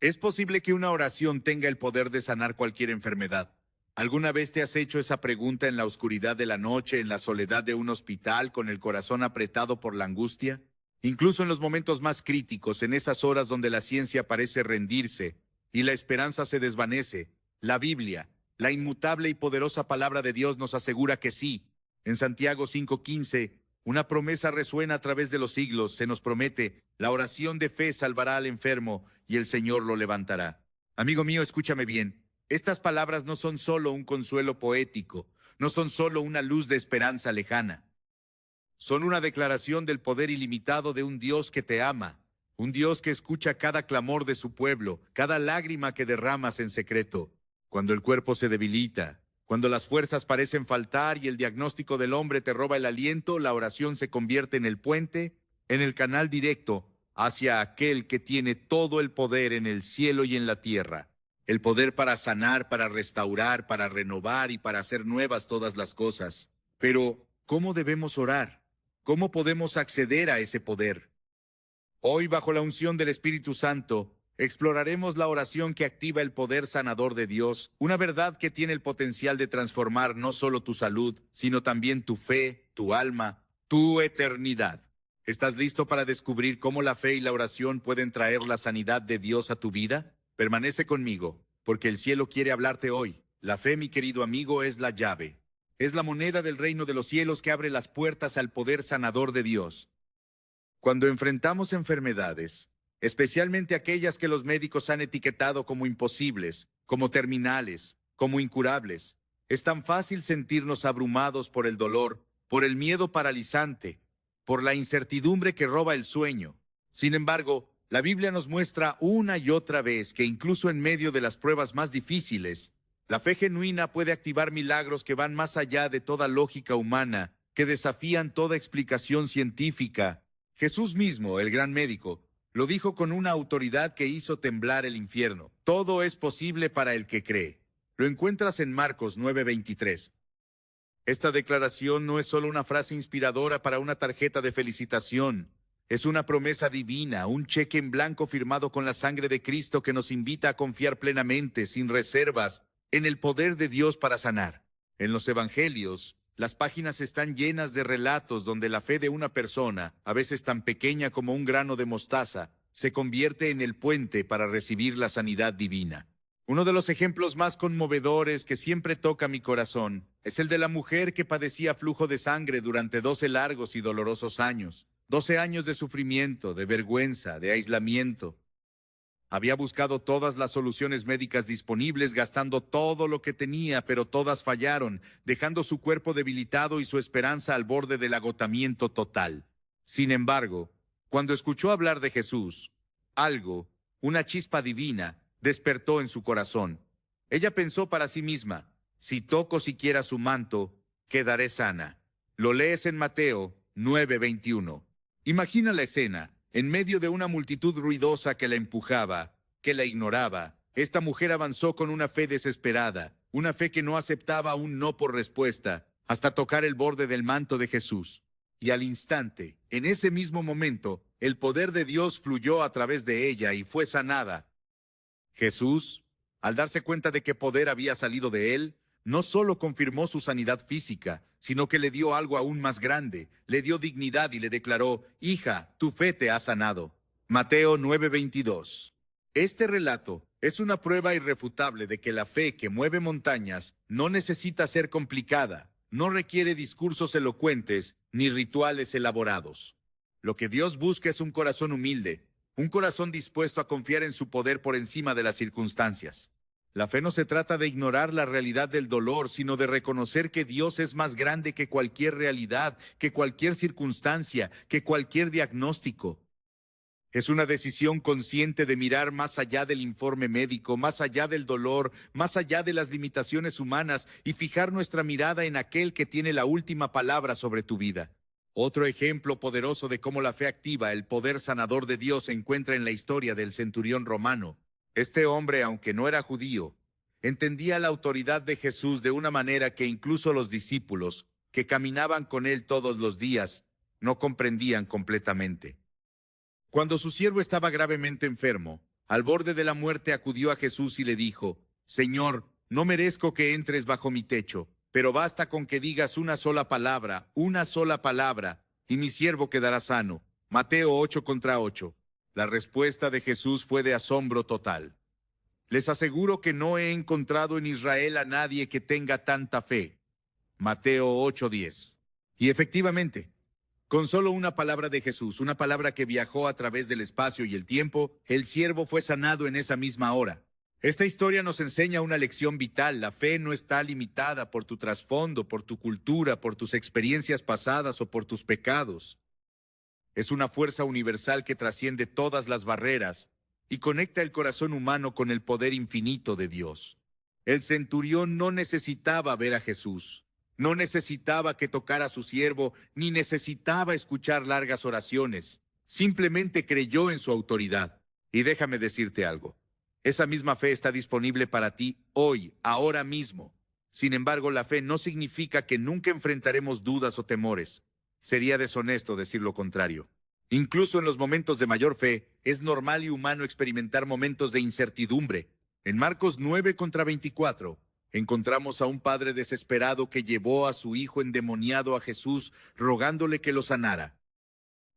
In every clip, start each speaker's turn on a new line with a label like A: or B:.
A: Es posible que una oración tenga el poder de sanar cualquier enfermedad. ¿Alguna vez te has hecho esa pregunta en la oscuridad de la noche, en la soledad de un hospital, con el corazón apretado por la angustia? Incluso en los momentos más críticos, en esas horas donde la ciencia parece rendirse y la esperanza se desvanece, la Biblia, la inmutable y poderosa palabra de Dios nos asegura que sí. En Santiago 5:15, una promesa resuena a través de los siglos. Se nos promete, la oración de fe salvará al enfermo y el Señor lo levantará. Amigo mío, escúchame bien. Estas palabras no son solo un consuelo poético, no son solo una luz de esperanza lejana. Son una declaración del poder ilimitado de un Dios que te ama, un Dios que escucha cada clamor de su pueblo, cada lágrima que derramas en secreto. Cuando el cuerpo se debilita, cuando las fuerzas parecen faltar y el diagnóstico del hombre te roba el aliento, la oración se convierte en el puente, en el canal directo hacia aquel que tiene todo el poder en el cielo y en la tierra. El poder para sanar, para restaurar, para renovar y para hacer nuevas todas las cosas. Pero, ¿cómo debemos orar? ¿Cómo podemos acceder a ese poder? Hoy, bajo la unción del Espíritu Santo, exploraremos la oración que activa el poder sanador de Dios, una verdad que tiene el potencial de transformar no solo tu salud, sino también tu fe, tu alma, tu eternidad. ¿Estás listo para descubrir cómo la fe y la oración pueden traer la sanidad de Dios a tu vida? Permanece conmigo, porque el cielo quiere hablarte hoy. La fe, mi querido amigo, es la llave. Es la moneda del reino de los cielos que abre las puertas al poder sanador de Dios. Cuando enfrentamos enfermedades, especialmente aquellas que los médicos han etiquetado como imposibles, como terminales, como incurables, es tan fácil sentirnos abrumados por el dolor, por el miedo paralizante, por la incertidumbre que roba el sueño. Sin embargo, la Biblia nos muestra una y otra vez que incluso en medio de las pruebas más difíciles, la fe genuina puede activar milagros que van más allá de toda lógica humana, que desafían toda explicación científica. Jesús mismo, el gran médico, lo dijo con una autoridad que hizo temblar el infierno. Todo es posible para el que cree. Lo encuentras en Marcos 9:23. Esta declaración no es solo una frase inspiradora para una tarjeta de felicitación. Es una promesa divina, un cheque en blanco firmado con la sangre de Cristo que nos invita a confiar plenamente, sin reservas, en el poder de Dios para sanar. En los evangelios, las páginas están llenas de relatos donde la fe de una persona, a veces tan pequeña como un grano de mostaza, se convierte en el puente para recibir la sanidad divina. Uno de los ejemplos más conmovedores que siempre toca mi corazón es el de la mujer que padecía flujo de sangre durante 12 largos y dolorosos años. 12 años de sufrimiento, de vergüenza, de aislamiento. Había buscado todas las soluciones médicas disponibles, gastando todo lo que tenía, pero todas fallaron, dejando su cuerpo debilitado y su esperanza al borde del agotamiento total. Sin embargo, cuando escuchó hablar de Jesús, algo, una chispa divina, despertó en su corazón. Ella pensó para sí misma, si toco siquiera su manto, quedaré sana. Lo lees en Mateo 9:21. Imagina la escena. En medio de una multitud ruidosa que la empujaba, que la ignoraba, esta mujer avanzó con una fe desesperada, una fe que no aceptaba un no por respuesta, hasta tocar el borde del manto de Jesús. Y al instante, en ese mismo momento, el poder de Dios fluyó a través de ella y fue sanada. Jesús, al darse cuenta de que poder había salido de él, no solo confirmó su sanidad física, sino que le dio algo aún más grande, le dio dignidad y le declaró, hija, tu fe te ha sanado. Mateo 9:22. Este relato es una prueba irrefutable de que la fe que mueve montañas no necesita ser complicada, no requiere discursos elocuentes ni rituales elaborados. Lo que Dios busca es un corazón humilde, un corazón dispuesto a confiar en su poder por encima de las circunstancias. La fe no se trata de ignorar la realidad del dolor, sino de reconocer que Dios es más grande que cualquier realidad, que cualquier circunstancia, que cualquier diagnóstico. Es una decisión consciente de mirar más allá del informe médico, más allá del dolor, más allá de las limitaciones humanas y fijar nuestra mirada en aquel que tiene la última palabra sobre tu vida. Otro ejemplo poderoso de cómo la fe activa el poder sanador de Dios se encuentra en la historia del centurión romano. Este hombre, aunque no era judío, entendía la autoridad de Jesús de una manera que incluso los discípulos, que caminaban con él todos los días, no comprendían completamente. Cuando su siervo estaba gravemente enfermo, Al borde de la muerte acudió a Jesús y le dijo: Señor, no merezco que entres bajo mi techo, pero basta con que digas una sola palabra, y mi siervo quedará sano. Mateo 8:8. La respuesta de Jesús fue de asombro total. Les aseguro que no he encontrado en Israel a nadie que tenga tanta fe. Mateo 8:10. Y efectivamente, con solo una palabra de Jesús, una palabra que viajó a través del espacio y el tiempo, el siervo fue sanado en esa misma hora. Esta historia nos enseña una lección vital. La fe no está limitada por tu trasfondo, por tu cultura, por tus experiencias pasadas o por tus pecados. Es una fuerza universal que trasciende todas las barreras y conecta el corazón humano con el poder infinito de Dios. El centurión no necesitaba ver a Jesús. No necesitaba que tocara a su siervo, ni necesitaba escuchar largas oraciones. Simplemente creyó en su autoridad. Y déjame decirte algo. Esa misma fe está disponible para ti hoy, ahora mismo. Sin embargo, la fe no significa que nunca enfrentaremos dudas o temores. Sería deshonesto decir lo contrario. Incluso en los momentos de mayor fe, es normal y humano experimentar momentos de incertidumbre. En Marcos 9:24, encontramos a un padre desesperado que llevó a su hijo endemoniado a Jesús, rogándole que lo sanara.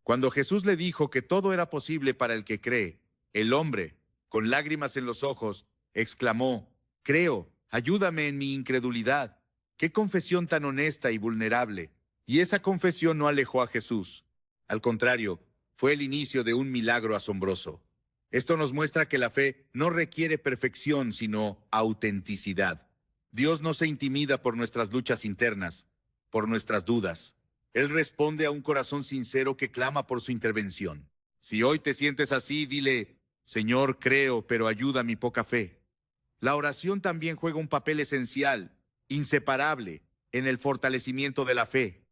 A: Cuando Jesús le dijo que todo era posible para el que cree, el hombre, con lágrimas en los ojos, exclamó: Creo, ayúdame en mi incredulidad. ¡Qué confesión tan honesta y vulnerable! Y esa confesión no alejó a Jesús. Al contrario, fue el inicio de un milagro asombroso. Esto nos muestra que la fe no requiere perfección, sino autenticidad. Dios no se intimida por nuestras luchas internas, por nuestras dudas. Él responde a un corazón sincero que clama por su intervención. Si hoy te sientes así, dile: Señor, creo, pero ayuda mi poca fe. La oración también juega un papel esencial, inseparable, en el fortalecimiento de la fe.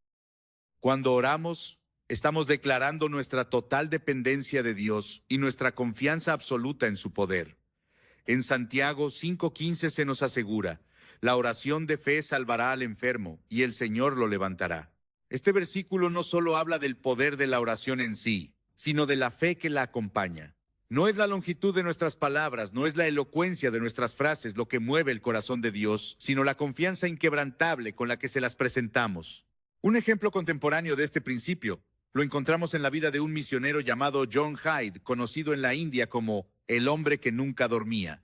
A: Cuando oramos, estamos declarando nuestra total dependencia de Dios y nuestra confianza absoluta en su poder. En Santiago 5:15 se nos asegura: la oración de fe salvará al enfermo, y el Señor lo levantará. Este versículo no solo habla del poder de la oración en sí, sino de la fe que la acompaña. No es la longitud de nuestras palabras, no es la elocuencia de nuestras frases lo que mueve el corazón de Dios, sino la confianza inquebrantable con la que se las presentamos. Un ejemplo contemporáneo de este principio lo encontramos en la vida de un misionero llamado John Hyde, conocido en la India como el hombre que nunca dormía.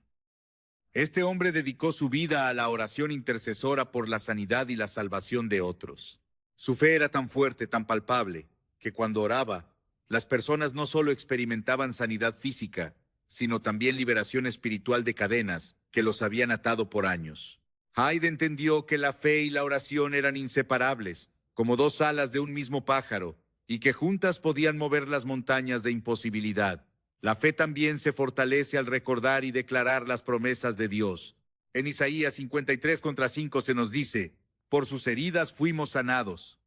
A: Este hombre dedicó su vida a la oración intercesora por la sanidad y la salvación de otros. Su fe era tan fuerte, tan palpable, que cuando oraba, las personas no solo experimentaban sanidad física, sino también liberación espiritual de cadenas que los habían atado por años. Hyde entendió que la fe y la oración eran inseparables, como dos alas de un mismo pájaro, y que juntas podían mover las montañas de imposibilidad. La fe también se fortalece al recordar y declarar las promesas de Dios. En Isaías 53:5 se nos dice: por sus heridas fuimos sanados.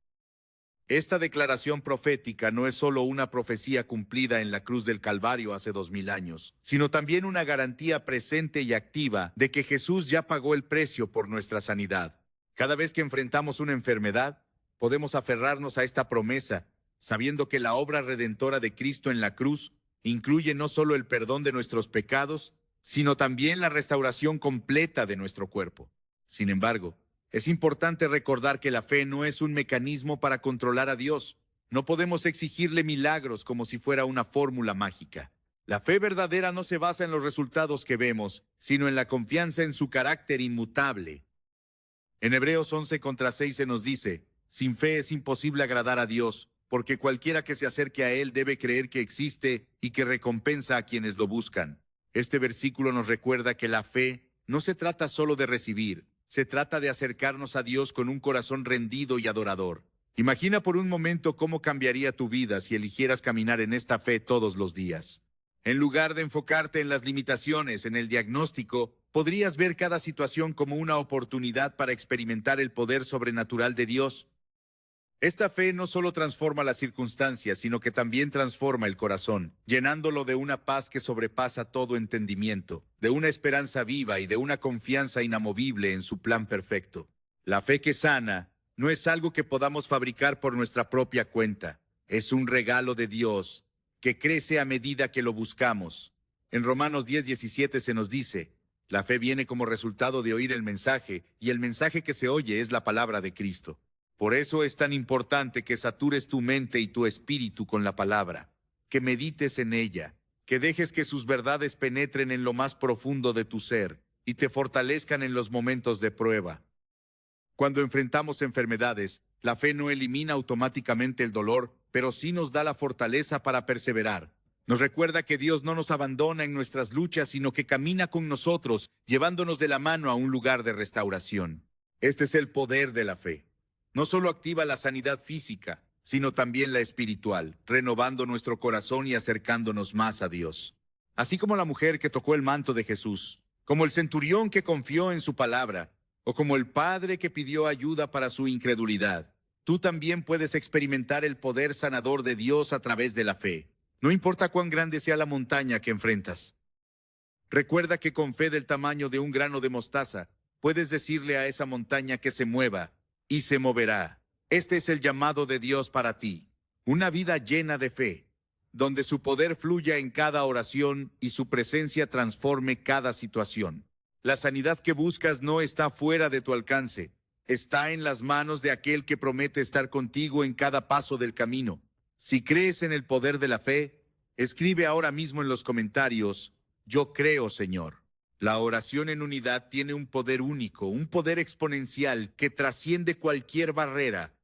A: Esta declaración profética no es solo una profecía cumplida en la cruz del Calvario hace 2000 años, sino también una garantía presente y activa de que Jesús ya pagó el precio por nuestra sanidad. Cada vez que enfrentamos una enfermedad, podemos aferrarnos a esta promesa, sabiendo que la obra redentora de Cristo en la cruz incluye no solo el perdón de nuestros pecados, sino también la restauración completa de nuestro cuerpo. Sin embargo, es importante recordar que la fe no es un mecanismo para controlar a Dios. No podemos exigirle milagros como si fuera una fórmula mágica. La fe verdadera no se basa en los resultados que vemos, sino en la confianza en su carácter inmutable. En Hebreos 11:6 se nos dice: sin fe es imposible agradar a Dios, porque cualquiera que se acerque a Él debe creer que existe y que recompensa a quienes lo buscan. Este versículo nos recuerda que la fe no se trata solo de recibir, se trata de acercarnos a Dios con un corazón rendido y adorador. Imagina por un momento cómo cambiaría tu vida si eligieras caminar en esta fe todos los días. En lugar de enfocarte en las limitaciones, en el diagnóstico, podrías ver cada situación como una oportunidad para experimentar el poder sobrenatural de Dios. Esta fe no solo transforma las circunstancias, sino que también transforma el corazón, llenándolo de una paz que sobrepasa todo entendimiento, de una esperanza viva y de una confianza inamovible en su plan perfecto. La fe que sana no es algo que podamos fabricar por nuestra propia cuenta. Es un regalo de Dios que crece a medida que lo buscamos. En Romanos 10:17 se nos dice, la fe viene como resultado de oír el mensaje, y el mensaje que se oye es la palabra de Cristo. Por eso es tan importante que satures tu mente y tu espíritu con la palabra, que medites en ella, que dejes que sus verdades penetren en lo más profundo de tu ser y te fortalezcan en los momentos de prueba. Cuando enfrentamos enfermedades, la fe no elimina automáticamente el dolor, pero sí nos da la fortaleza para perseverar. Nos recuerda que Dios no nos abandona en nuestras luchas, sino que camina con nosotros, llevándonos de la mano a un lugar de restauración. Este es el poder de la fe. No solo activa la sanidad física, sino también la espiritual, renovando nuestro corazón y acercándonos más a Dios. Así como la mujer que tocó el manto de Jesús, como el centurión que confió en su palabra, o como el padre que pidió ayuda para su incredulidad, tú también puedes experimentar el poder sanador de Dios a través de la fe. No importa cuán grande sea la montaña que enfrentas. Recuerda que con fe del tamaño de un grano de mostaza, puedes decirle a esa montaña que se mueva, y se moverá. Este es el llamado de Dios para ti. Una vida llena de fe, donde su poder fluya en cada oración y su presencia transforme cada situación. La sanidad que buscas no está fuera de tu alcance. Está en las manos de aquel que promete estar contigo en cada paso del camino. Si crees en el poder de la fe, escribe ahora mismo en los comentarios, yo creo, Señor. La oración en unidad tiene un poder único, un poder exponencial que trasciende cualquier barrera.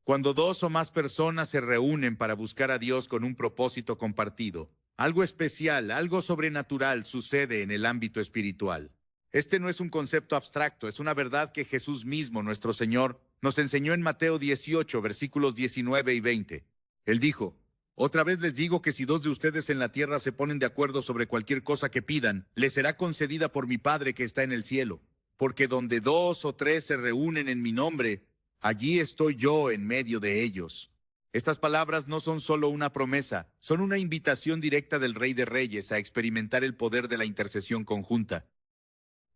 A: Cuando dos o más personas se reúnen para buscar a Dios con un propósito compartido, algo especial, algo sobrenatural sucede en el ámbito espiritual. Este no es un concepto abstracto, es una verdad que Jesús mismo, nuestro Señor, nos enseñó en Mateo 18, versículos 19 y 20. Él dijo, otra vez les digo que si dos de ustedes en la tierra se ponen de acuerdo sobre cualquier cosa que pidan, les será concedida por mi Padre que está en el cielo. Porque donde dos o tres se reúnen en mi nombre, allí estoy yo en medio de ellos. Estas palabras no son solo una promesa, son una invitación directa del Rey de Reyes a experimentar el poder de la intercesión conjunta.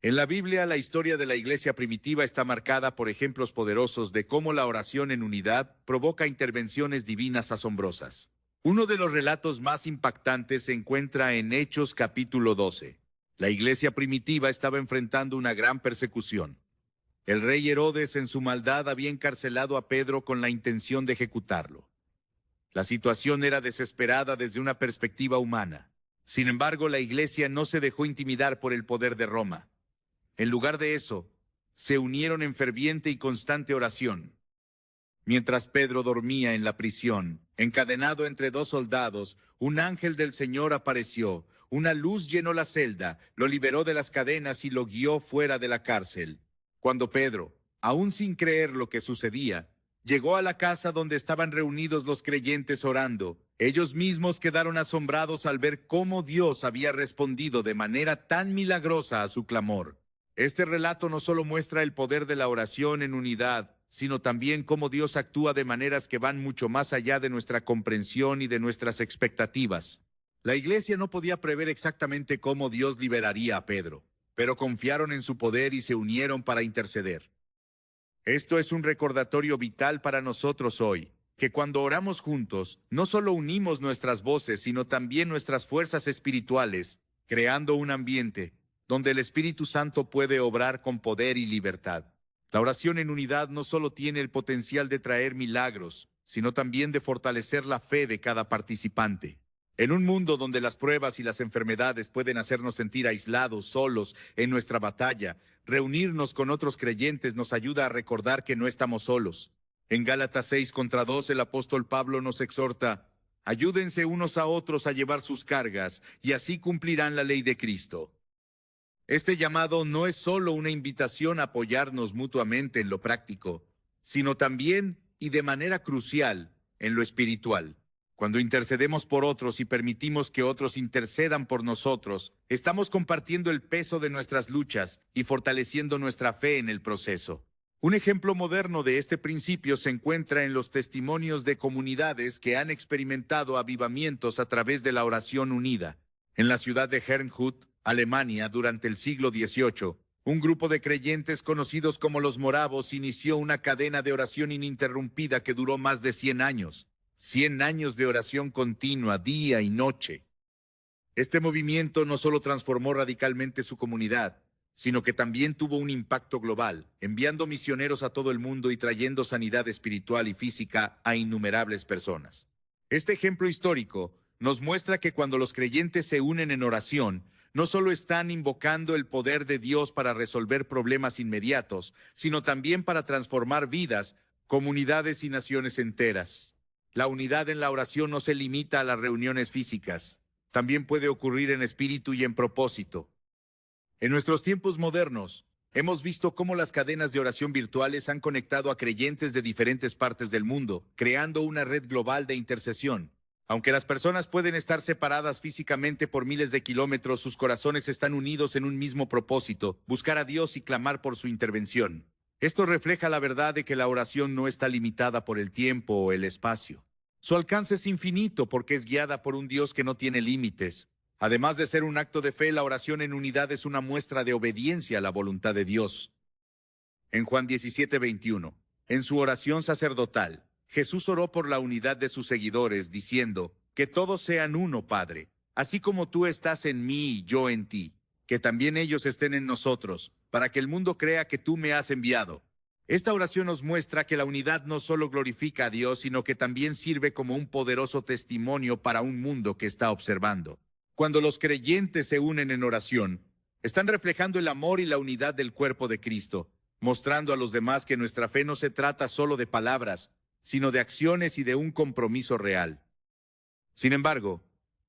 A: En la Biblia, la historia de la iglesia primitiva está marcada por ejemplos poderosos de cómo la oración en unidad provoca intervenciones divinas asombrosas. Uno de los relatos más impactantes se encuentra en Hechos capítulo 12. La iglesia primitiva estaba enfrentando una gran persecución. El rey Herodes, en su maldad, había encarcelado a Pedro con la intención de ejecutarlo. La situación era desesperada desde una perspectiva humana. Sin embargo, la iglesia no se dejó intimidar por el poder de Roma. En lugar de eso, se unieron en ferviente y constante oración. Mientras Pedro dormía en la prisión, encadenado entre dos soldados, un ángel del Señor apareció. Una luz llenó la celda, lo liberó de las cadenas y lo guió fuera de la cárcel. Cuando Pedro, aún sin creer lo que sucedía, llegó a la casa donde estaban reunidos los creyentes orando, ellos mismos quedaron asombrados al ver cómo Dios había respondido de manera tan milagrosa a su clamor. Este relato no solo muestra el poder de la oración en unidad, sino también cómo Dios actúa de maneras que van mucho más allá de nuestra comprensión y de nuestras expectativas. La iglesia no podía prever exactamente cómo Dios liberaría a Pedro, pero confiaron en su poder y se unieron para interceder. Esto es un recordatorio vital para nosotros hoy, que cuando oramos juntos, no solo unimos nuestras voces, sino también nuestras fuerzas espirituales, creando un ambiente donde el Espíritu Santo puede obrar con poder y libertad. La oración en unidad no solo tiene el potencial de traer milagros, sino también de fortalecer la fe de cada participante. En un mundo donde las pruebas y las enfermedades pueden hacernos sentir aislados, solos en nuestra batalla, reunirnos con otros creyentes nos ayuda a recordar que no estamos solos. En Gálatas 6:2 el apóstol Pablo nos exhorta, ayúdense unos a otros a llevar sus cargas, y así cumplirán la ley de Cristo. Este llamado no es solo una invitación a apoyarnos mutuamente en lo práctico, sino también, y de manera crucial, en lo espiritual. Cuando intercedemos por otros y permitimos que otros intercedan por nosotros, estamos compartiendo el peso de nuestras luchas y fortaleciendo nuestra fe en el proceso. Un ejemplo moderno de este principio se encuentra en los testimonios de comunidades que han experimentado avivamientos a través de la oración unida. En la ciudad de Herrnhut, Alemania, durante el siglo XVIII, un grupo de creyentes conocidos como los moravos inició una cadena de oración ininterrumpida que duró más de 100 años. 100 años de oración continua, día y noche. Este movimiento no solo transformó radicalmente su comunidad, sino que también tuvo un impacto global, enviando misioneros a todo el mundo y trayendo sanidad espiritual y física a innumerables personas. Este ejemplo histórico nos muestra que cuando los creyentes se unen en oración, no solo están invocando el poder de Dios para resolver problemas inmediatos, sino también para transformar vidas, comunidades y naciones enteras. La unidad en la oración no se limita a las reuniones físicas, también puede ocurrir en espíritu y en propósito. En nuestros tiempos modernos, hemos visto cómo las cadenas de oración virtuales han conectado a creyentes de diferentes partes del mundo, creando una red global de intercesión. Aunque las personas pueden estar separadas físicamente por miles de kilómetros, sus corazones están unidos en un mismo propósito: buscar a Dios y clamar por su intervención. Esto refleja la verdad de que la oración no está limitada por el tiempo o el espacio. Su alcance es infinito porque es guiada por un Dios que no tiene límites. Además de ser un acto de fe, la oración en unidad es una muestra de obediencia a la voluntad de Dios. En Juan 17:21, en su oración sacerdotal, Jesús oró por la unidad de sus seguidores, diciendo: que todos sean uno, Padre, así como tú estás en mí y yo en ti, que también ellos estén en nosotros, para que el mundo crea que tú me has enviado. Esta oración nos muestra que la unidad no solo glorifica a Dios, sino que también sirve como un poderoso testimonio para un mundo que está observando. Cuando los creyentes se unen en oración, están reflejando el amor y la unidad del cuerpo de Cristo, mostrando a los demás que nuestra fe no se trata solo de palabras, sino de acciones y de un compromiso real. Sin embargo,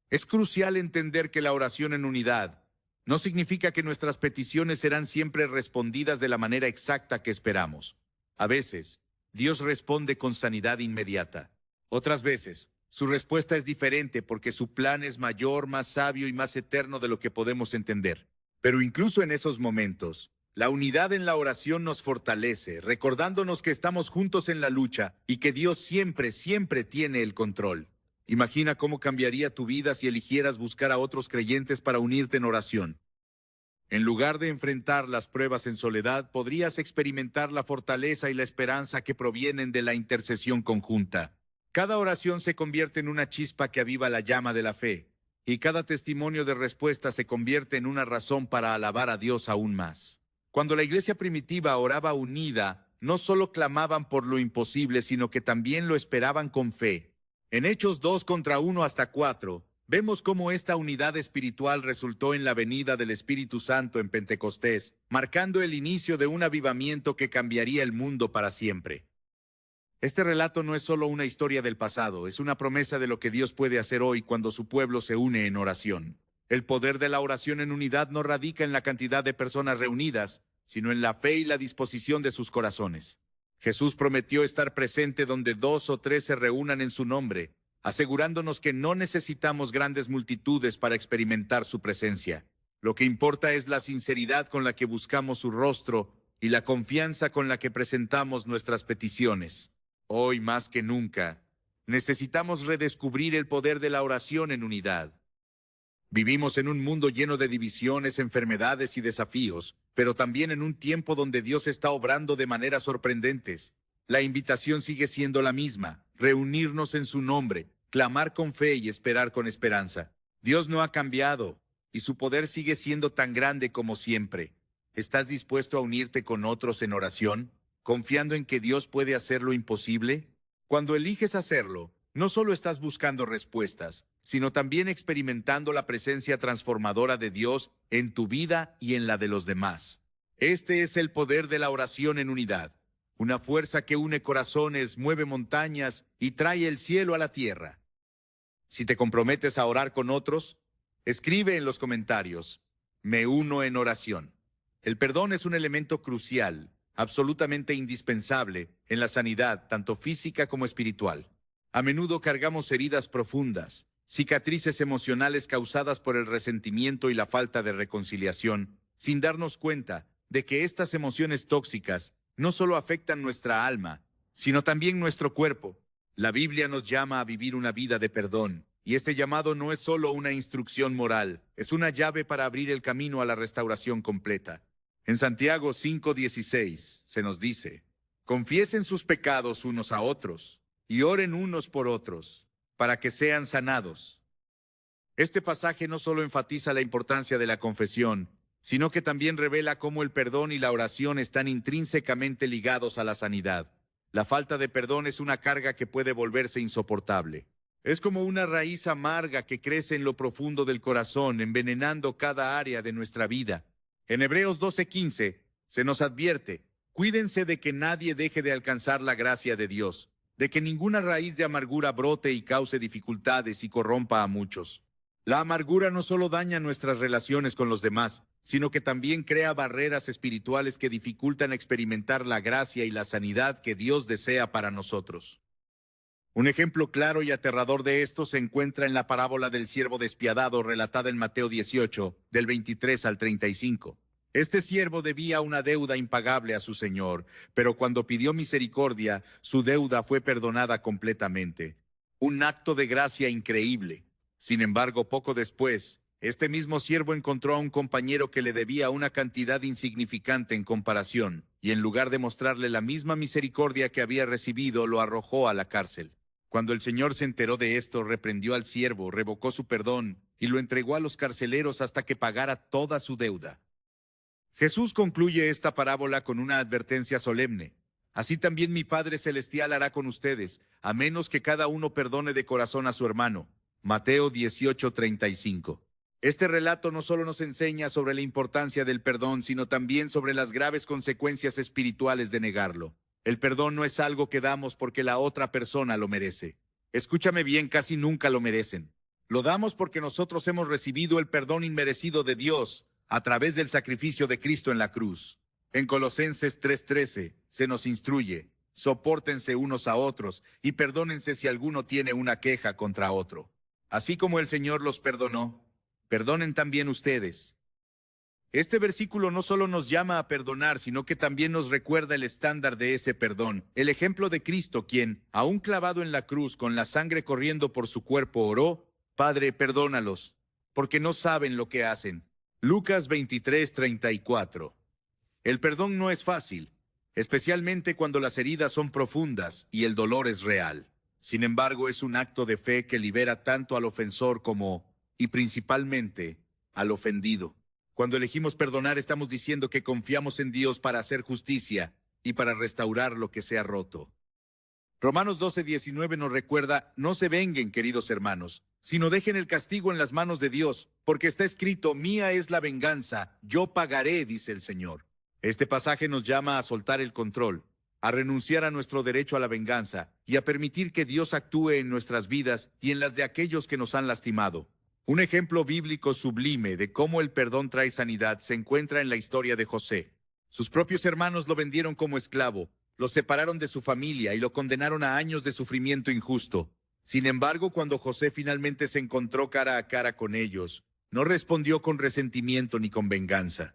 A: es crucial entender que la oración en unidad no significa que nuestras peticiones serán siempre respondidas de la manera exacta que esperamos. A veces, Dios responde con sanidad inmediata. Otras veces, su respuesta es diferente porque su plan es mayor, más sabio y más eterno de lo que podemos entender. Pero incluso en esos momentos, la unidad en la oración nos fortalece, recordándonos que estamos juntos en la lucha y que Dios siempre, siempre tiene el control. Imagina cómo cambiaría tu vida si eligieras buscar a otros creyentes para unirte en oración. En lugar de enfrentar las pruebas en soledad, podrías experimentar la fortaleza y la esperanza que provienen de la intercesión conjunta. Cada oración se convierte en una chispa que aviva la llama de la fe, y cada testimonio de respuesta se convierte en una razón para alabar a Dios aún más. Cuando la iglesia primitiva oraba unida, no solo clamaban por lo imposible, sino que también lo esperaban con fe. En Hechos 2:1-4, vemos cómo esta unidad espiritual resultó en la venida del Espíritu Santo en Pentecostés, marcando el inicio de un avivamiento que cambiaría el mundo para siempre. Este relato no es solo una historia del pasado, es una promesa de lo que Dios puede hacer hoy cuando su pueblo se une en oración. El poder de la oración en unidad no radica en la cantidad de personas reunidas, sino en la fe y la disposición de sus corazones. Jesús prometió estar presente donde 2 o 3 se reúnan en su nombre, asegurándonos que no necesitamos grandes multitudes para experimentar su presencia. Lo que importa es la sinceridad con la que buscamos su rostro y la confianza con la que presentamos nuestras peticiones. Hoy más que nunca, necesitamos redescubrir el poder de la oración en unidad. Vivimos en un mundo lleno de divisiones, enfermedades y desafíos, pero también en un tiempo donde Dios está obrando de maneras sorprendentes. La invitación sigue siendo la misma: reunirnos en su nombre, clamar con fe y esperar con esperanza. Dios no ha cambiado, y su poder sigue siendo tan grande como siempre. ¿Estás dispuesto a unirte con otros en oración, confiando en que Dios puede hacer lo imposible? Cuando eliges hacerlo, no solo estás buscando respuestas, sino también experimentando la presencia transformadora de Dios en tu vida y en la de los demás. Este es el poder de la oración en unidad, una fuerza que une corazones, mueve montañas y trae el cielo a la tierra. Si te comprometes a orar con otros, escribe en los comentarios: me uno en oración. El perdón es un elemento crucial, absolutamente indispensable en la sanidad, tanto física como espiritual. A menudo cargamos heridas profundas, cicatrices emocionales causadas por el resentimiento y la falta de reconciliación, sin darnos cuenta de que estas emociones tóxicas no solo afectan nuestra alma, sino también nuestro cuerpo. La Biblia nos llama a vivir una vida de perdón, y este llamado no es solo una instrucción moral, es una llave para abrir el camino a la restauración completa. En Santiago 5:16 se nos dice: confiesen sus pecados unos a otros y oren unos por otros, para que sean sanados. Este pasaje no solo enfatiza la importancia de la confesión, sino que también revela cómo el perdón y la oración están intrínsecamente ligados a la sanidad. La falta de perdón es una carga que puede volverse insoportable. Es como una raíz amarga que crece en lo profundo del corazón, envenenando cada área de nuestra vida. En Hebreos 12:15 se nos advierte: cuídense de que nadie deje de alcanzar la gracia de Dios, de que ninguna raíz de amargura brote y cause dificultades y corrompa a muchos. La amargura no solo daña nuestras relaciones con los demás, sino que también crea barreras espirituales que dificultan experimentar la gracia y la sanidad que Dios desea para nosotros. Un ejemplo claro y aterrador de esto se encuentra en la parábola del siervo despiadado relatada en Mateo 18, del 23 al 35. Este siervo debía una deuda impagable a su señor, pero cuando pidió misericordia, su deuda fue perdonada completamente. Un acto de gracia increíble. Sin embargo, poco después, este mismo siervo encontró a un compañero que le debía una cantidad insignificante en comparación, y en lugar de mostrarle la misma misericordia que había recibido, lo arrojó a la cárcel. Cuando el Señor se enteró de esto, reprendió al siervo, revocó su perdón y lo entregó a los carceleros hasta que pagara toda su deuda. Jesús concluye esta parábola con una advertencia solemne. Así también mi Padre Celestial hará con ustedes, a menos que cada uno perdone de corazón a su hermano. Mateo 18:35. Este relato no solo nos enseña sobre la importancia del perdón, sino también sobre las graves consecuencias espirituales de negarlo. El perdón no es algo que damos porque la otra persona lo merece. Escúchame bien, casi nunca lo merecen. Lo damos porque nosotros hemos recibido el perdón inmerecido de Dios a través del sacrificio de Cristo en la cruz. En Colosenses 3:13 se nos instruye: sopórtense unos a otros y perdónense si alguno tiene una queja contra otro. Así como el Señor los perdonó, perdonen también ustedes. Este versículo no solo nos llama a perdonar, sino que también nos recuerda el estándar de ese perdón, el ejemplo de Cristo, quien, aún clavado en la cruz, con la sangre corriendo por su cuerpo, oró: Padre, perdónalos, porque no saben lo que hacen. Lucas 23:34. El perdón no es fácil, especialmente cuando las heridas son profundas y el dolor es real. Sin embargo, es un acto de fe que libera tanto al ofensor como, y principalmente, al ofendido. Cuando elegimos perdonar, estamos diciendo que confiamos en Dios para hacer justicia y para restaurar lo que se ha roto. Romanos 12:19 nos recuerda: no se venguen, queridos hermanos, sino dejen el castigo en las manos de Dios, porque está escrito: mía es la venganza, yo pagaré, dice el Señor. Este pasaje nos llama a soltar el control, a renunciar a nuestro derecho a la venganza y a permitir que Dios actúe en nuestras vidas y en las de aquellos que nos han lastimado. Un ejemplo bíblico sublime de cómo el perdón trae sanidad se encuentra en la historia de José. Sus propios hermanos lo vendieron como esclavo, lo separaron de su familia y lo condenaron a años de sufrimiento injusto. Sin embargo, cuando José finalmente se encontró cara a cara con ellos, no respondió con resentimiento ni con venganza.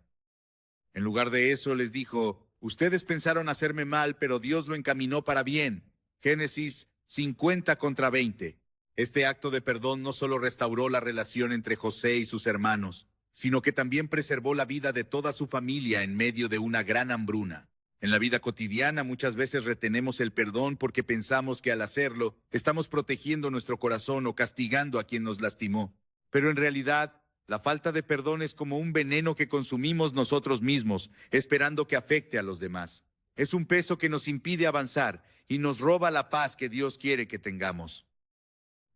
A: En lugar de eso, les dijo: ustedes pensaron hacerme mal, pero Dios lo encaminó para bien. Génesis 50:20. Este acto de perdón no solo restauró la relación entre José y sus hermanos, sino que también preservó la vida de toda su familia en medio de una gran hambruna. En la vida cotidiana muchas veces retenemos el perdón porque pensamos que al hacerlo estamos protegiendo nuestro corazón o castigando a quien nos lastimó. Pero en realidad, la falta de perdón es como un veneno que consumimos nosotros mismos, esperando que afecte a los demás. Es un peso que nos impide avanzar y nos roba la paz que Dios quiere que tengamos.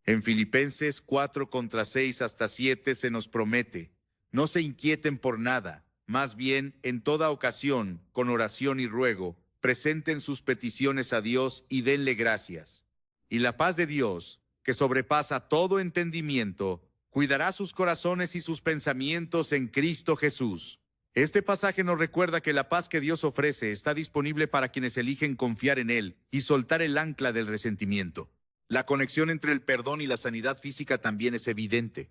A: En Filipenses 4:6-7 se nos promete: no se inquieten por nada, más bien, en toda ocasión, con oración y ruego, presenten sus peticiones a Dios y denle gracias. Y la paz de Dios, que sobrepasa todo entendimiento, cuidará sus corazones y sus pensamientos en Cristo Jesús. Este pasaje nos recuerda que la paz que Dios ofrece está disponible para quienes eligen confiar en Él y soltar el ancla del resentimiento. La conexión entre el perdón y la sanidad física también es evidente.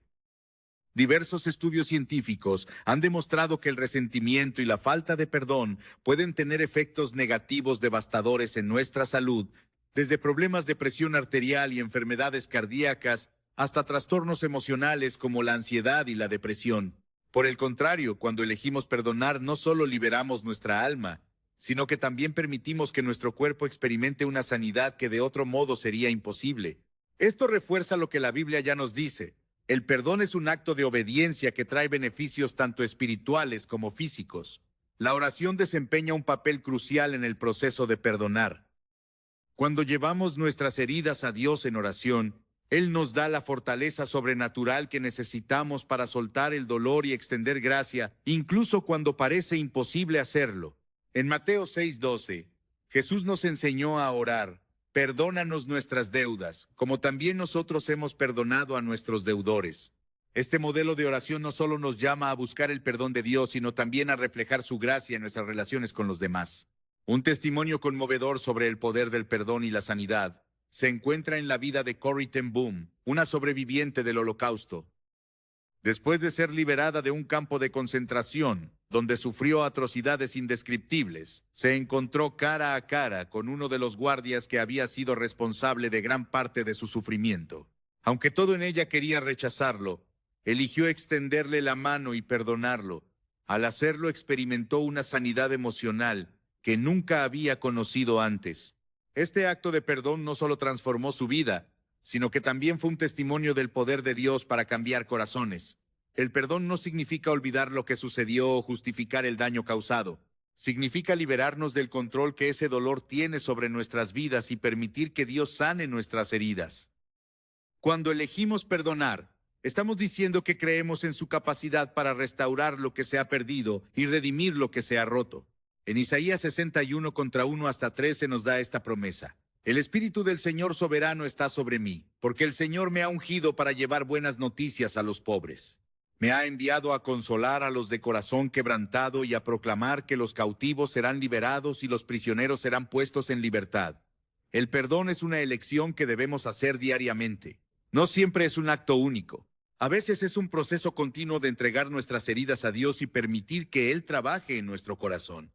A: Diversos estudios científicos han demostrado que el resentimiento y la falta de perdón pueden tener efectos negativos devastadores en nuestra salud, desde problemas de presión arterial y enfermedades cardíacas hasta trastornos emocionales como la ansiedad y la depresión. Por el contrario, cuando elegimos perdonar, no solo liberamos nuestra alma, sino que también permitimos que nuestro cuerpo experimente una sanidad que de otro modo sería imposible. Esto refuerza lo que la Biblia ya nos dice: El perdón es un acto de obediencia que trae beneficios tanto espirituales como físicos. La oración desempeña un papel crucial en el proceso de perdonar. Cuando llevamos nuestras heridas a Dios en oración, Él nos da la fortaleza sobrenatural que necesitamos para soltar el dolor y extender gracia, incluso cuando parece imposible hacerlo. En Mateo 6:12, Jesús nos enseñó a orar: perdónanos nuestras deudas, como también nosotros hemos perdonado a nuestros deudores. Este modelo de oración no solo nos llama a buscar el perdón de Dios, sino también a reflejar su gracia en nuestras relaciones con los demás. Un testimonio conmovedor sobre el poder del perdón y la sanidad se encuentra en la vida de Corrie ten Boom, una sobreviviente del Holocausto. Después de ser liberada de un campo de concentración, donde sufrió atrocidades indescriptibles, se encontró cara a cara con uno de los guardias que había sido responsable de gran parte de su sufrimiento. Aunque todo en ella quería rechazarlo, eligió extenderle la mano y perdonarlo. Al hacerlo, experimentó una sanidad emocional que nunca había conocido antes. Este acto de perdón no solo transformó su vida, sino que también fue un testimonio del poder de Dios para cambiar corazones. El perdón no significa olvidar lo que sucedió o justificar el daño causado. Significa liberarnos del control que ese dolor tiene sobre nuestras vidas y permitir que Dios sane nuestras heridas. Cuando elegimos perdonar, estamos diciendo que creemos en su capacidad para restaurar lo que se ha perdido y redimir lo que se ha roto. En Isaías 61, contra 1 hasta 13 nos da esta promesa: el Espíritu del Señor soberano está sobre mí, porque el Señor me ha ungido para llevar buenas noticias a los pobres. Me ha enviado a consolar a los de corazón quebrantado y a proclamar que los cautivos serán liberados y los prisioneros serán puestos en libertad. El perdón es una elección que debemos hacer diariamente. No siempre es un acto único. A veces es un proceso continuo de entregar nuestras heridas a Dios y permitir que Él trabaje en nuestro corazón.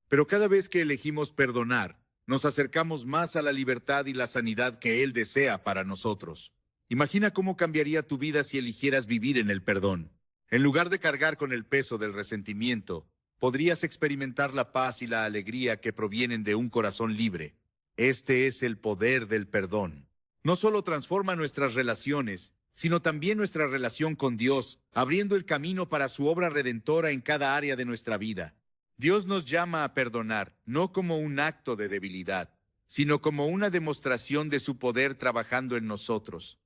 A: Pero cada vez que elegimos perdonar, nos acercamos más a la libertad y la sanidad que Él desea para nosotros. Imagina cómo cambiaría tu vida si eligieras vivir en el perdón. En lugar de cargar con el peso del resentimiento, podrías experimentar la paz y la alegría que provienen de un corazón libre. Este es el poder del perdón. No solo transforma nuestras relaciones, sino también nuestra relación con Dios, abriendo el camino para su obra redentora en cada área de nuestra vida. Dios nos llama a perdonar, no como un acto de debilidad, sino como una demostración de su poder trabajando en nosotros.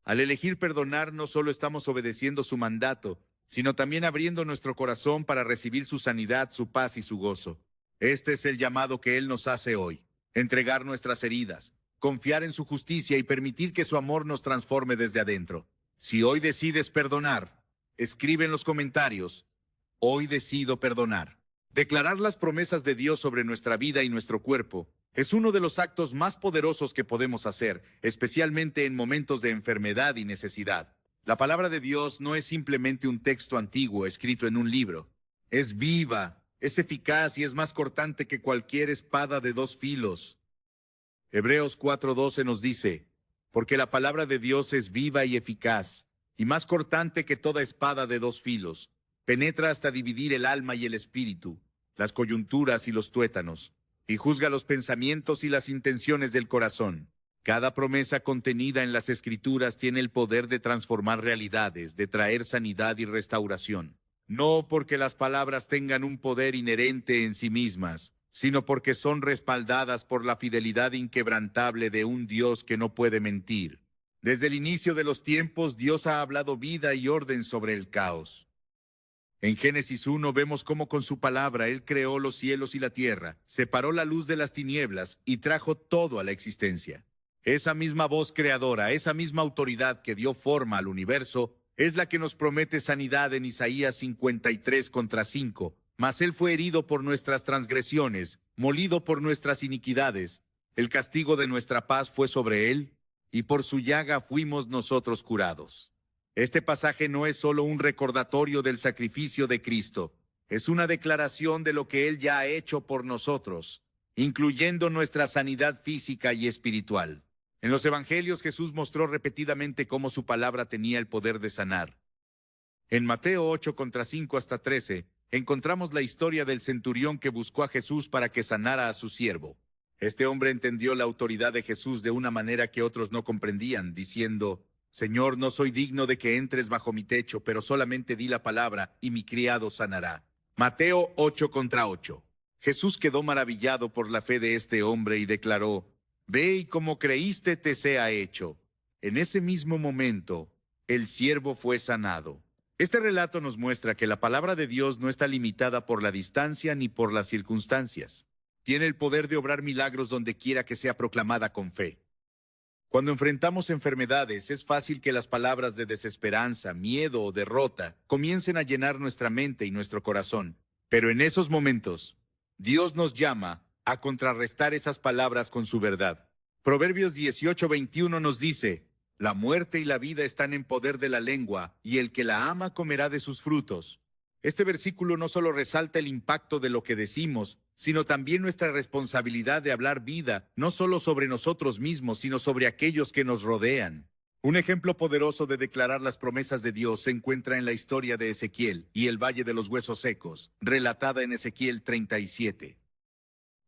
A: Al elegir perdonar, no solo estamos obedeciendo su mandato, sino también abriendo nuestro corazón para recibir su sanidad, su paz y su gozo. Este es el llamado que Él nos hace hoy: entregar nuestras heridas, confiar en su justicia y permitir que su amor nos transforme desde adentro. Si hoy decides perdonar, escribe en los comentarios: hoy decido perdonar. Declarar las promesas de Dios sobre nuestra vida y nuestro cuerpo es uno de los actos más poderosos que podemos hacer, especialmente en momentos de enfermedad y necesidad. La palabra de Dios no es simplemente un texto antiguo escrito en un libro. Es viva, es eficaz y es más cortante que cualquier espada de dos filos. Hebreos 4:12 nos dice: porque la palabra de Dios es viva y eficaz, y más cortante que toda espada de dos filos. Penetra hasta dividir el alma y el espíritu, las coyunturas y los tuétanos, y juzga los pensamientos y las intenciones del corazón. Cada promesa contenida en las Escrituras tiene el poder de transformar realidades, de traer sanidad y restauración. No porque las palabras tengan un poder inherente en sí mismas, sino porque son respaldadas por la fidelidad inquebrantable de un Dios que no puede mentir. Desde el inicio de los tiempos, Dios ha hablado vida y orden sobre el caos. En Génesis 1 vemos cómo con su palabra Él creó los cielos y la tierra, separó la luz de las tinieblas y trajo todo a la existencia. Esa misma voz creadora, esa misma autoridad que dio forma al universo, es la que nos promete sanidad en Isaías 53:5. Mas Él fue herido por nuestras transgresiones, molido por nuestras iniquidades. El castigo de nuestra paz fue sobre Él, y por su llaga fuimos nosotros curados. Este pasaje no es solo un recordatorio del sacrificio de Cristo, es una declaración de lo que Él ya ha hecho por nosotros, incluyendo nuestra sanidad física y espiritual. En los Evangelios Jesús mostró repetidamente cómo su palabra tenía el poder de sanar. En Mateo 8:5 hasta 13, encontramos la historia del centurión que buscó a Jesús para que sanara a su siervo. Este hombre entendió la autoridad de Jesús de una manera que otros no comprendían, diciendo: Señor, no soy digno de que entres bajo mi techo, pero solamente di la palabra y mi criado sanará. Mateo 8:8. Jesús quedó maravillado por la fe de este hombre y declaró: Ve y como creíste te sea hecho. En ese mismo momento, el siervo fue sanado. Este relato nos muestra que la palabra de Dios no está limitada por la distancia ni por las circunstancias. Tiene el poder de obrar milagros donde quiera que sea proclamada con fe. Cuando enfrentamos enfermedades, es fácil que las palabras de desesperanza, miedo o derrota comiencen a llenar nuestra mente y nuestro corazón. Pero en esos momentos, Dios nos llama a contrarrestar esas palabras con su verdad. Proverbios 18:21 nos dice: La muerte y la vida están en poder de la lengua, y el que la ama comerá de sus frutos. Este versículo no solo resalta el impacto de lo que decimos, sino también nuestra responsabilidad de hablar vida, no solo sobre nosotros mismos, sino sobre aquellos que nos rodean. Un ejemplo poderoso de declarar las promesas de Dios se encuentra en la historia de Ezequiel y el Valle de los Huesos Secos, relatada en Ezequiel 37.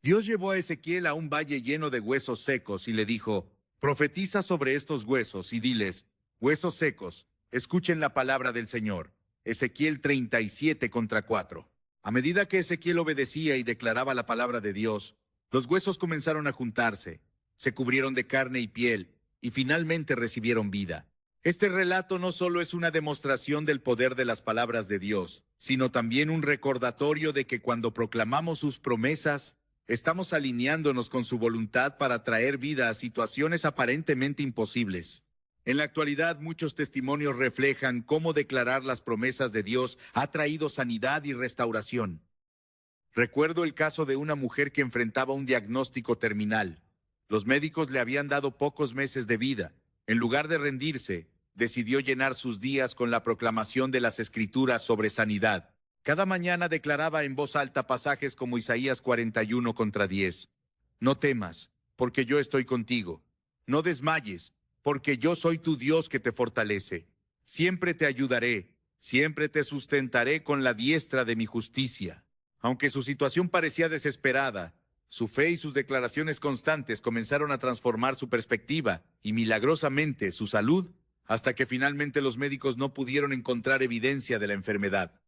A: Dios llevó a Ezequiel a un valle lleno de huesos secos y le dijo: Profetiza sobre estos huesos y diles: Huesos secos, escuchen la palabra del Señor. Ezequiel 37:4. A medida que Ezequiel obedecía y declaraba la palabra de Dios, los huesos comenzaron a juntarse, se cubrieron de carne y piel, y finalmente recibieron vida. Este relato no solo es una demostración del poder de las palabras de Dios, sino también un recordatorio de que cuando proclamamos sus promesas, estamos alineándonos con su voluntad para traer vida a situaciones aparentemente imposibles. En la actualidad, muchos testimonios reflejan cómo declarar las promesas de Dios ha traído sanidad y restauración. Recuerdo el caso de una mujer que enfrentaba un diagnóstico terminal. Los médicos le habían dado pocos meses de vida. En lugar de rendirse, decidió llenar sus días con la proclamación de las Escrituras sobre sanidad. Cada mañana declaraba en voz alta pasajes como Isaías 41:10. No temas, porque yo estoy contigo. No desmayes, porque yo soy tu Dios que te fortalece. Siempre te ayudaré, siempre te sustentaré con la diestra de mi justicia. Aunque su situación parecía desesperada, su fe y sus declaraciones constantes comenzaron a transformar su perspectiva y milagrosamente su salud, hasta que finalmente los médicos no pudieron encontrar evidencia de la enfermedad.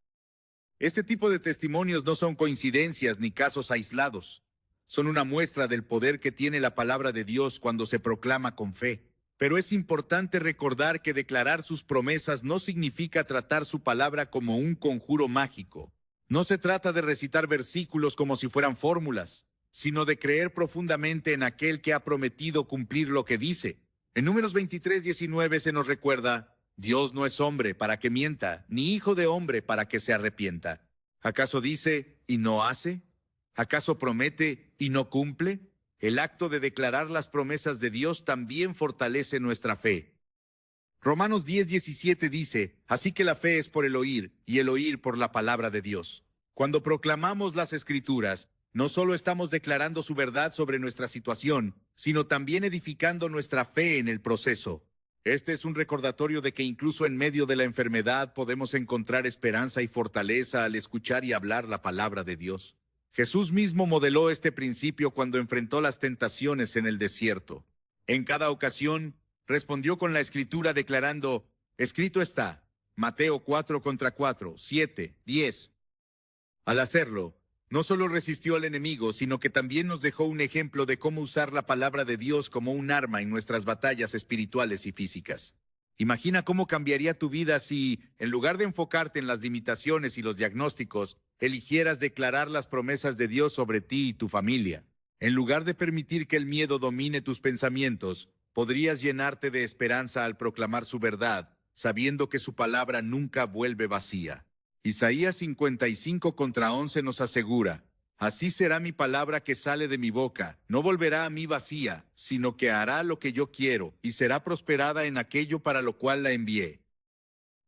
A: Este tipo de testimonios no son coincidencias ni casos aislados. Son una muestra del poder que tiene la palabra de Dios cuando se proclama con fe. Pero es importante recordar que declarar sus promesas no significa tratar su palabra como un conjuro mágico. No se trata de recitar versículos como si fueran fórmulas, sino de creer profundamente en aquel que ha prometido cumplir lo que dice. En Números 23:19 se nos recuerda: Dios no es hombre para que mienta, ni hijo de hombre para que se arrepienta. ¿Acaso dice y no hace? ¿Acaso promete y no cumple? El acto de declarar las promesas de Dios también fortalece nuestra fe. Romanos 10:17 dice: Así que la fe es por el oír, y el oír por la palabra de Dios. Cuando proclamamos las Escrituras, no solo estamos declarando su verdad sobre nuestra situación, sino también edificando nuestra fe en el proceso. Este es un recordatorio de que incluso en medio de la enfermedad podemos encontrar esperanza y fortaleza al escuchar y hablar la palabra de Dios. Jesús mismo modeló este principio cuando enfrentó las tentaciones en el desierto. En cada ocasión, respondió con la Escritura declarando: Escrito está, Mateo 4:4, 7, 10. Al hacerlo, no solo resistió al enemigo, sino que también nos dejó un ejemplo de cómo usar la palabra de Dios como un arma en nuestras batallas espirituales y físicas. Imagina cómo cambiaría tu vida si, en lugar de enfocarte en las limitaciones y los diagnósticos, eligieras declarar las promesas de Dios sobre ti y tu familia. En lugar de permitir que el miedo domine tus pensamientos, podrías llenarte de esperanza al proclamar su verdad, sabiendo que su palabra nunca vuelve vacía. Isaías 55:11 nos asegura: Así será mi palabra que sale de mi boca, no volverá a mí vacía, sino que hará lo que yo quiero, y será prosperada en aquello para lo cual la envié.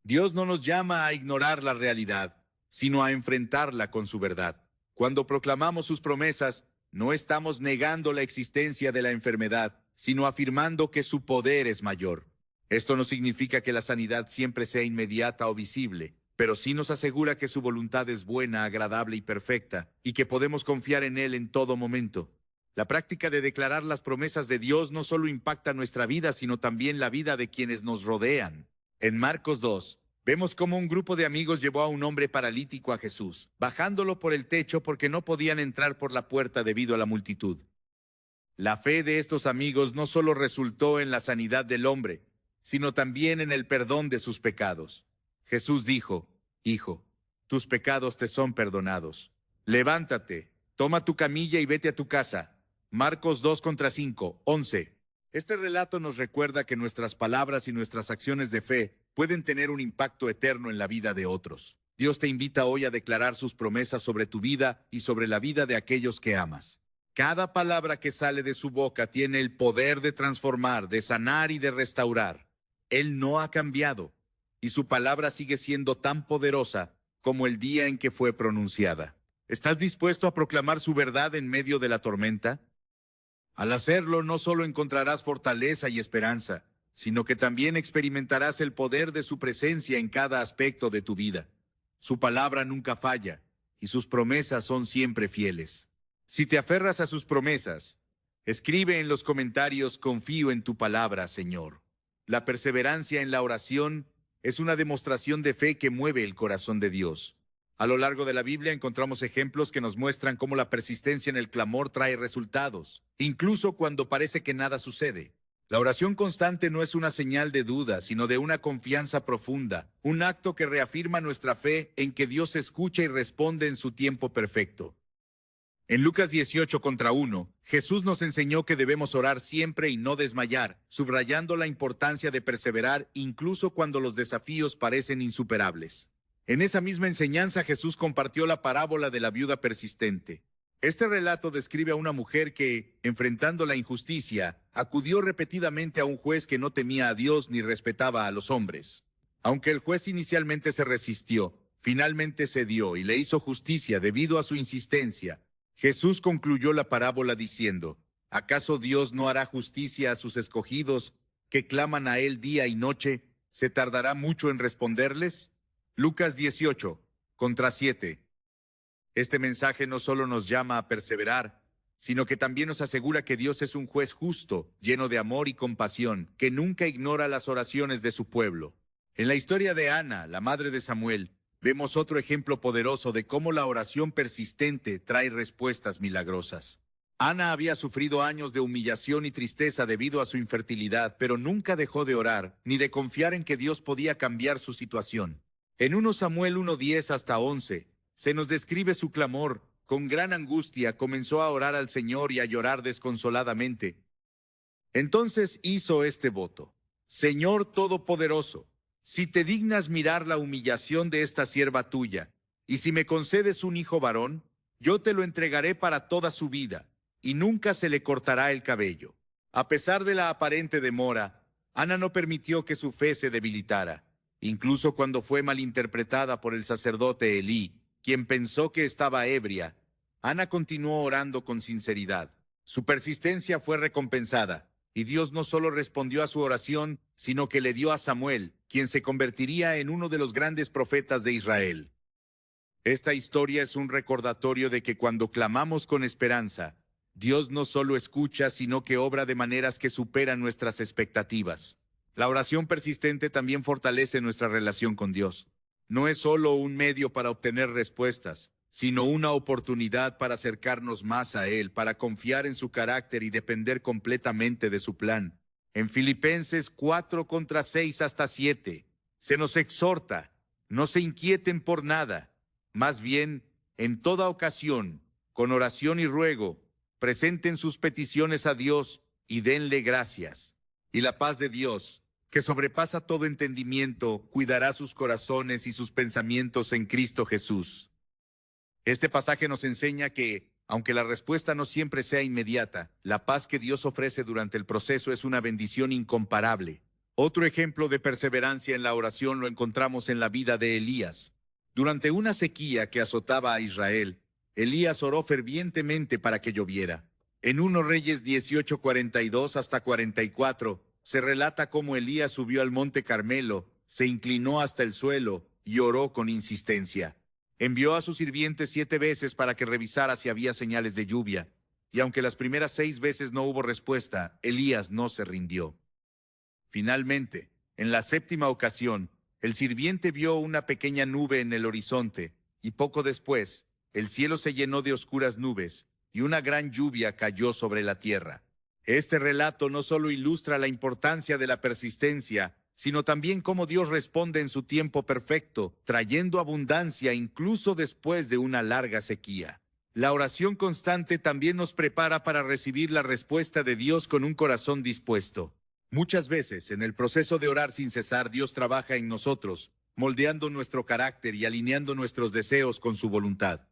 A: Dios no nos llama a ignorar la realidad, sino a enfrentarla con su verdad. Cuando proclamamos sus promesas, no estamos negando la existencia de la enfermedad, sino afirmando que su poder es mayor. Esto no significa que la sanidad siempre sea inmediata o visible, pero sí nos asegura que su voluntad es buena, agradable y perfecta, y que podemos confiar en Él en todo momento. La práctica de declarar las promesas de Dios no solo impacta nuestra vida, sino también la vida de quienes nos rodean. En Marcos 2, vemos cómo un grupo de amigos llevó a un hombre paralítico a Jesús, bajándolo por el techo porque no podían entrar por la puerta debido a la multitud. La fe de estos amigos no solo resultó en la sanidad del hombre, sino también en el perdón de sus pecados. Jesús dijo: Hijo, tus pecados te son perdonados. Levántate, toma tu camilla y vete a tu casa. Marcos 2:5, 11. Este relato nos recuerda que nuestras palabras y nuestras acciones de fe pueden tener un impacto eterno en la vida de otros. Dios te invita hoy a declarar sus promesas sobre tu vida y sobre la vida de aquellos que amas. Cada palabra que sale de su boca tiene el poder de transformar, de sanar y de restaurar. Él no ha cambiado, y su palabra sigue siendo tan poderosa como el día en que fue pronunciada. ¿Estás dispuesto a proclamar su verdad en medio de la tormenta? Al hacerlo, no solo encontrarás fortaleza y esperanza, sino que también experimentarás el poder de su presencia en cada aspecto de tu vida. Su palabra nunca falla, y sus promesas son siempre fieles. Si te aferras a sus promesas, escribe en los comentarios: confío en tu palabra, Señor. La perseverancia en la oración es una demostración de fe que mueve el corazón de Dios. A lo largo de la Biblia encontramos ejemplos que nos muestran cómo la persistencia en el clamor trae resultados, incluso cuando parece que nada sucede. La oración constante no es una señal de duda, sino de una confianza profunda, un acto que reafirma nuestra fe en que Dios escucha y responde en su tiempo perfecto. En Lucas 18:1, Jesús nos enseñó que debemos orar siempre y no desmayar, subrayando la importancia de perseverar incluso cuando los desafíos parecen insuperables. En esa misma enseñanza, Jesús compartió la parábola de la viuda persistente. Este relato describe a una mujer que, enfrentando la injusticia, acudió repetidamente a un juez que no temía a Dios ni respetaba a los hombres. Aunque el juez inicialmente se resistió, finalmente cedió y le hizo justicia debido a su insistencia. Jesús concluyó la parábola diciendo: ¿acaso Dios no hará justicia a sus escogidos que claman a Él día y noche? ¿Se tardará mucho en responderles? Lucas 18:7. Este mensaje no solo nos llama a perseverar, sino que también nos asegura que Dios es un juez justo, lleno de amor y compasión, que nunca ignora las oraciones de su pueblo. En la historia de Ana, la madre de Samuel, vemos otro ejemplo poderoso de cómo la oración persistente trae respuestas milagrosas. Ana había sufrido años de humillación y tristeza debido a su infertilidad, pero nunca dejó de orar, ni de confiar en que Dios podía cambiar su situación. En 1 Samuel 1:10 hasta 11, se nos describe su clamor. Con gran angustia comenzó a orar al Señor y a llorar desconsoladamente. Entonces hizo este voto: Señor Todopoderoso, si te dignas mirar la humillación de esta sierva tuya, y si me concedes un hijo varón, yo te lo entregaré para toda su vida, y nunca se le cortará el cabello. A pesar de la aparente demora, Ana no permitió que su fe se debilitara, incluso cuando fue malinterpretada por el sacerdote Elí, quien pensó que estaba ebria. Ana continuó orando con sinceridad. Su persistencia fue recompensada, y Dios no solo respondió a su oración, sino que le dio a Samuel, quien se convertiría en uno de los grandes profetas de Israel. Esta historia es un recordatorio de que cuando clamamos con esperanza, Dios no solo escucha, sino que obra de maneras que superan nuestras expectativas. La oración persistente también fortalece nuestra relación con Dios. No es solo un medio para obtener respuestas, sino una oportunidad para acercarnos más a Él, para confiar en su carácter y depender completamente de su plan. En Filipenses 4:6 hasta 7, se nos exhorta: no se inquieten por nada, más bien, en toda ocasión, con oración y ruego, presenten sus peticiones a Dios y denle gracias. Y la paz de Dios, que sobrepasa todo entendimiento, cuidará sus corazones y sus pensamientos en Cristo Jesús. Este pasaje nos enseña que, aunque la respuesta no siempre sea inmediata, la paz que Dios ofrece durante el proceso es una bendición incomparable. Otro ejemplo de perseverancia en la oración lo encontramos en la vida de Elías. Durante una sequía que azotaba a Israel, Elías oró fervientemente para que lloviera. En 1 Reyes 18:42 hasta 44, se relata cómo Elías subió al monte Carmelo, se inclinó hasta el suelo y oró con insistencia. Envió a sus sirvientes 7 veces para que revisara si había señales de lluvia. y aunque las primeras 6 veces no hubo respuesta, Elías no se rindió. Finalmente, en la 7ª ocasión, el sirviente vio una pequeña nube en el horizonte, y poco después, el cielo se llenó de oscuras nubes, y una gran lluvia cayó sobre la tierra. Este relato no solo ilustra la importancia de la persistencia, sino también cómo Dios responde en su tiempo perfecto, trayendo abundancia incluso después de una larga sequía. La oración constante también nos prepara para recibir la respuesta de Dios con un corazón dispuesto. Muchas veces, en el proceso de orar sin cesar, Dios trabaja en nosotros, moldeando nuestro carácter y alineando nuestros deseos con su voluntad.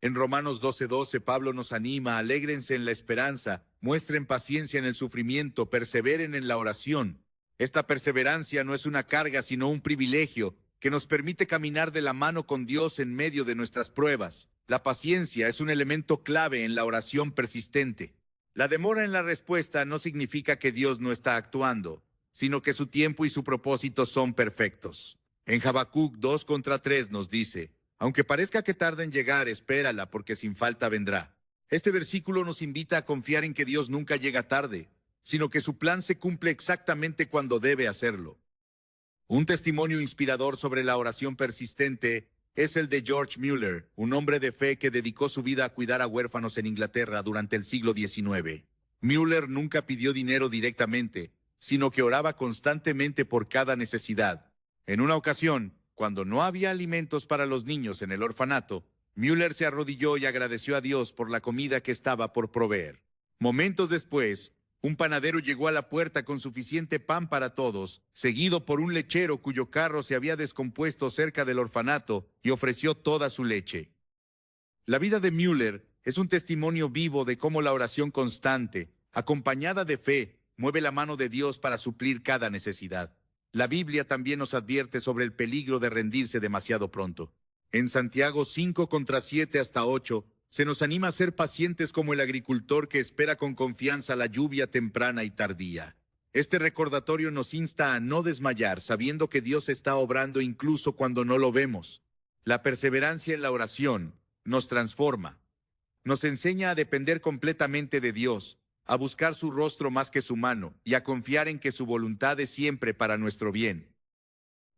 A: En Romanos 12:12, Pablo nos anima: alégrense en la esperanza, muestren paciencia en el sufrimiento, perseveren en la oración. Esta perseverancia no es una carga, sino un privilegio que nos permite caminar de la mano con Dios en medio de nuestras pruebas. La paciencia es un elemento clave en la oración persistente. La demora en la respuesta no significa que Dios no está actuando, sino que su tiempo y su propósito son perfectos. En Habacuc 2:3 nos dice: aunque parezca que tarde en llegar, espérala, porque sin falta vendrá. Este versículo nos invita a confiar en que Dios nunca llega tarde, sino que su plan se cumple exactamente cuando debe hacerlo. Un testimonio inspirador sobre la oración persistente es el de George Mueller, un hombre de fe que dedicó su vida a cuidar a huérfanos en Inglaterra durante el siglo XIX. Mueller nunca pidió dinero directamente, sino que oraba constantemente por cada necesidad. En una ocasión, cuando no había alimentos para los niños en el orfanato, Mueller se arrodilló y agradeció a Dios por la comida que estaba por proveer. Momentos después, un panadero llegó a la puerta con suficiente pan para todos, seguido por un lechero cuyo carro se había descompuesto cerca del orfanato, y ofreció toda su leche. La vida de Mueller es un testimonio vivo de cómo la oración constante, acompañada de fe, mueve la mano de Dios para suplir cada necesidad. La Biblia también nos advierte sobre el peligro de rendirse demasiado pronto. En Santiago 5:7-8, se nos anima a ser pacientes como el agricultor que espera con confianza la lluvia temprana y tardía. Este recordatorio nos insta a no desmayar, sabiendo que Dios está obrando incluso cuando no lo vemos. La perseverancia en la oración nos transforma. Nos enseña a depender completamente de Dios, a buscar su rostro más que su mano y a confiar en que su voluntad es siempre para nuestro bien.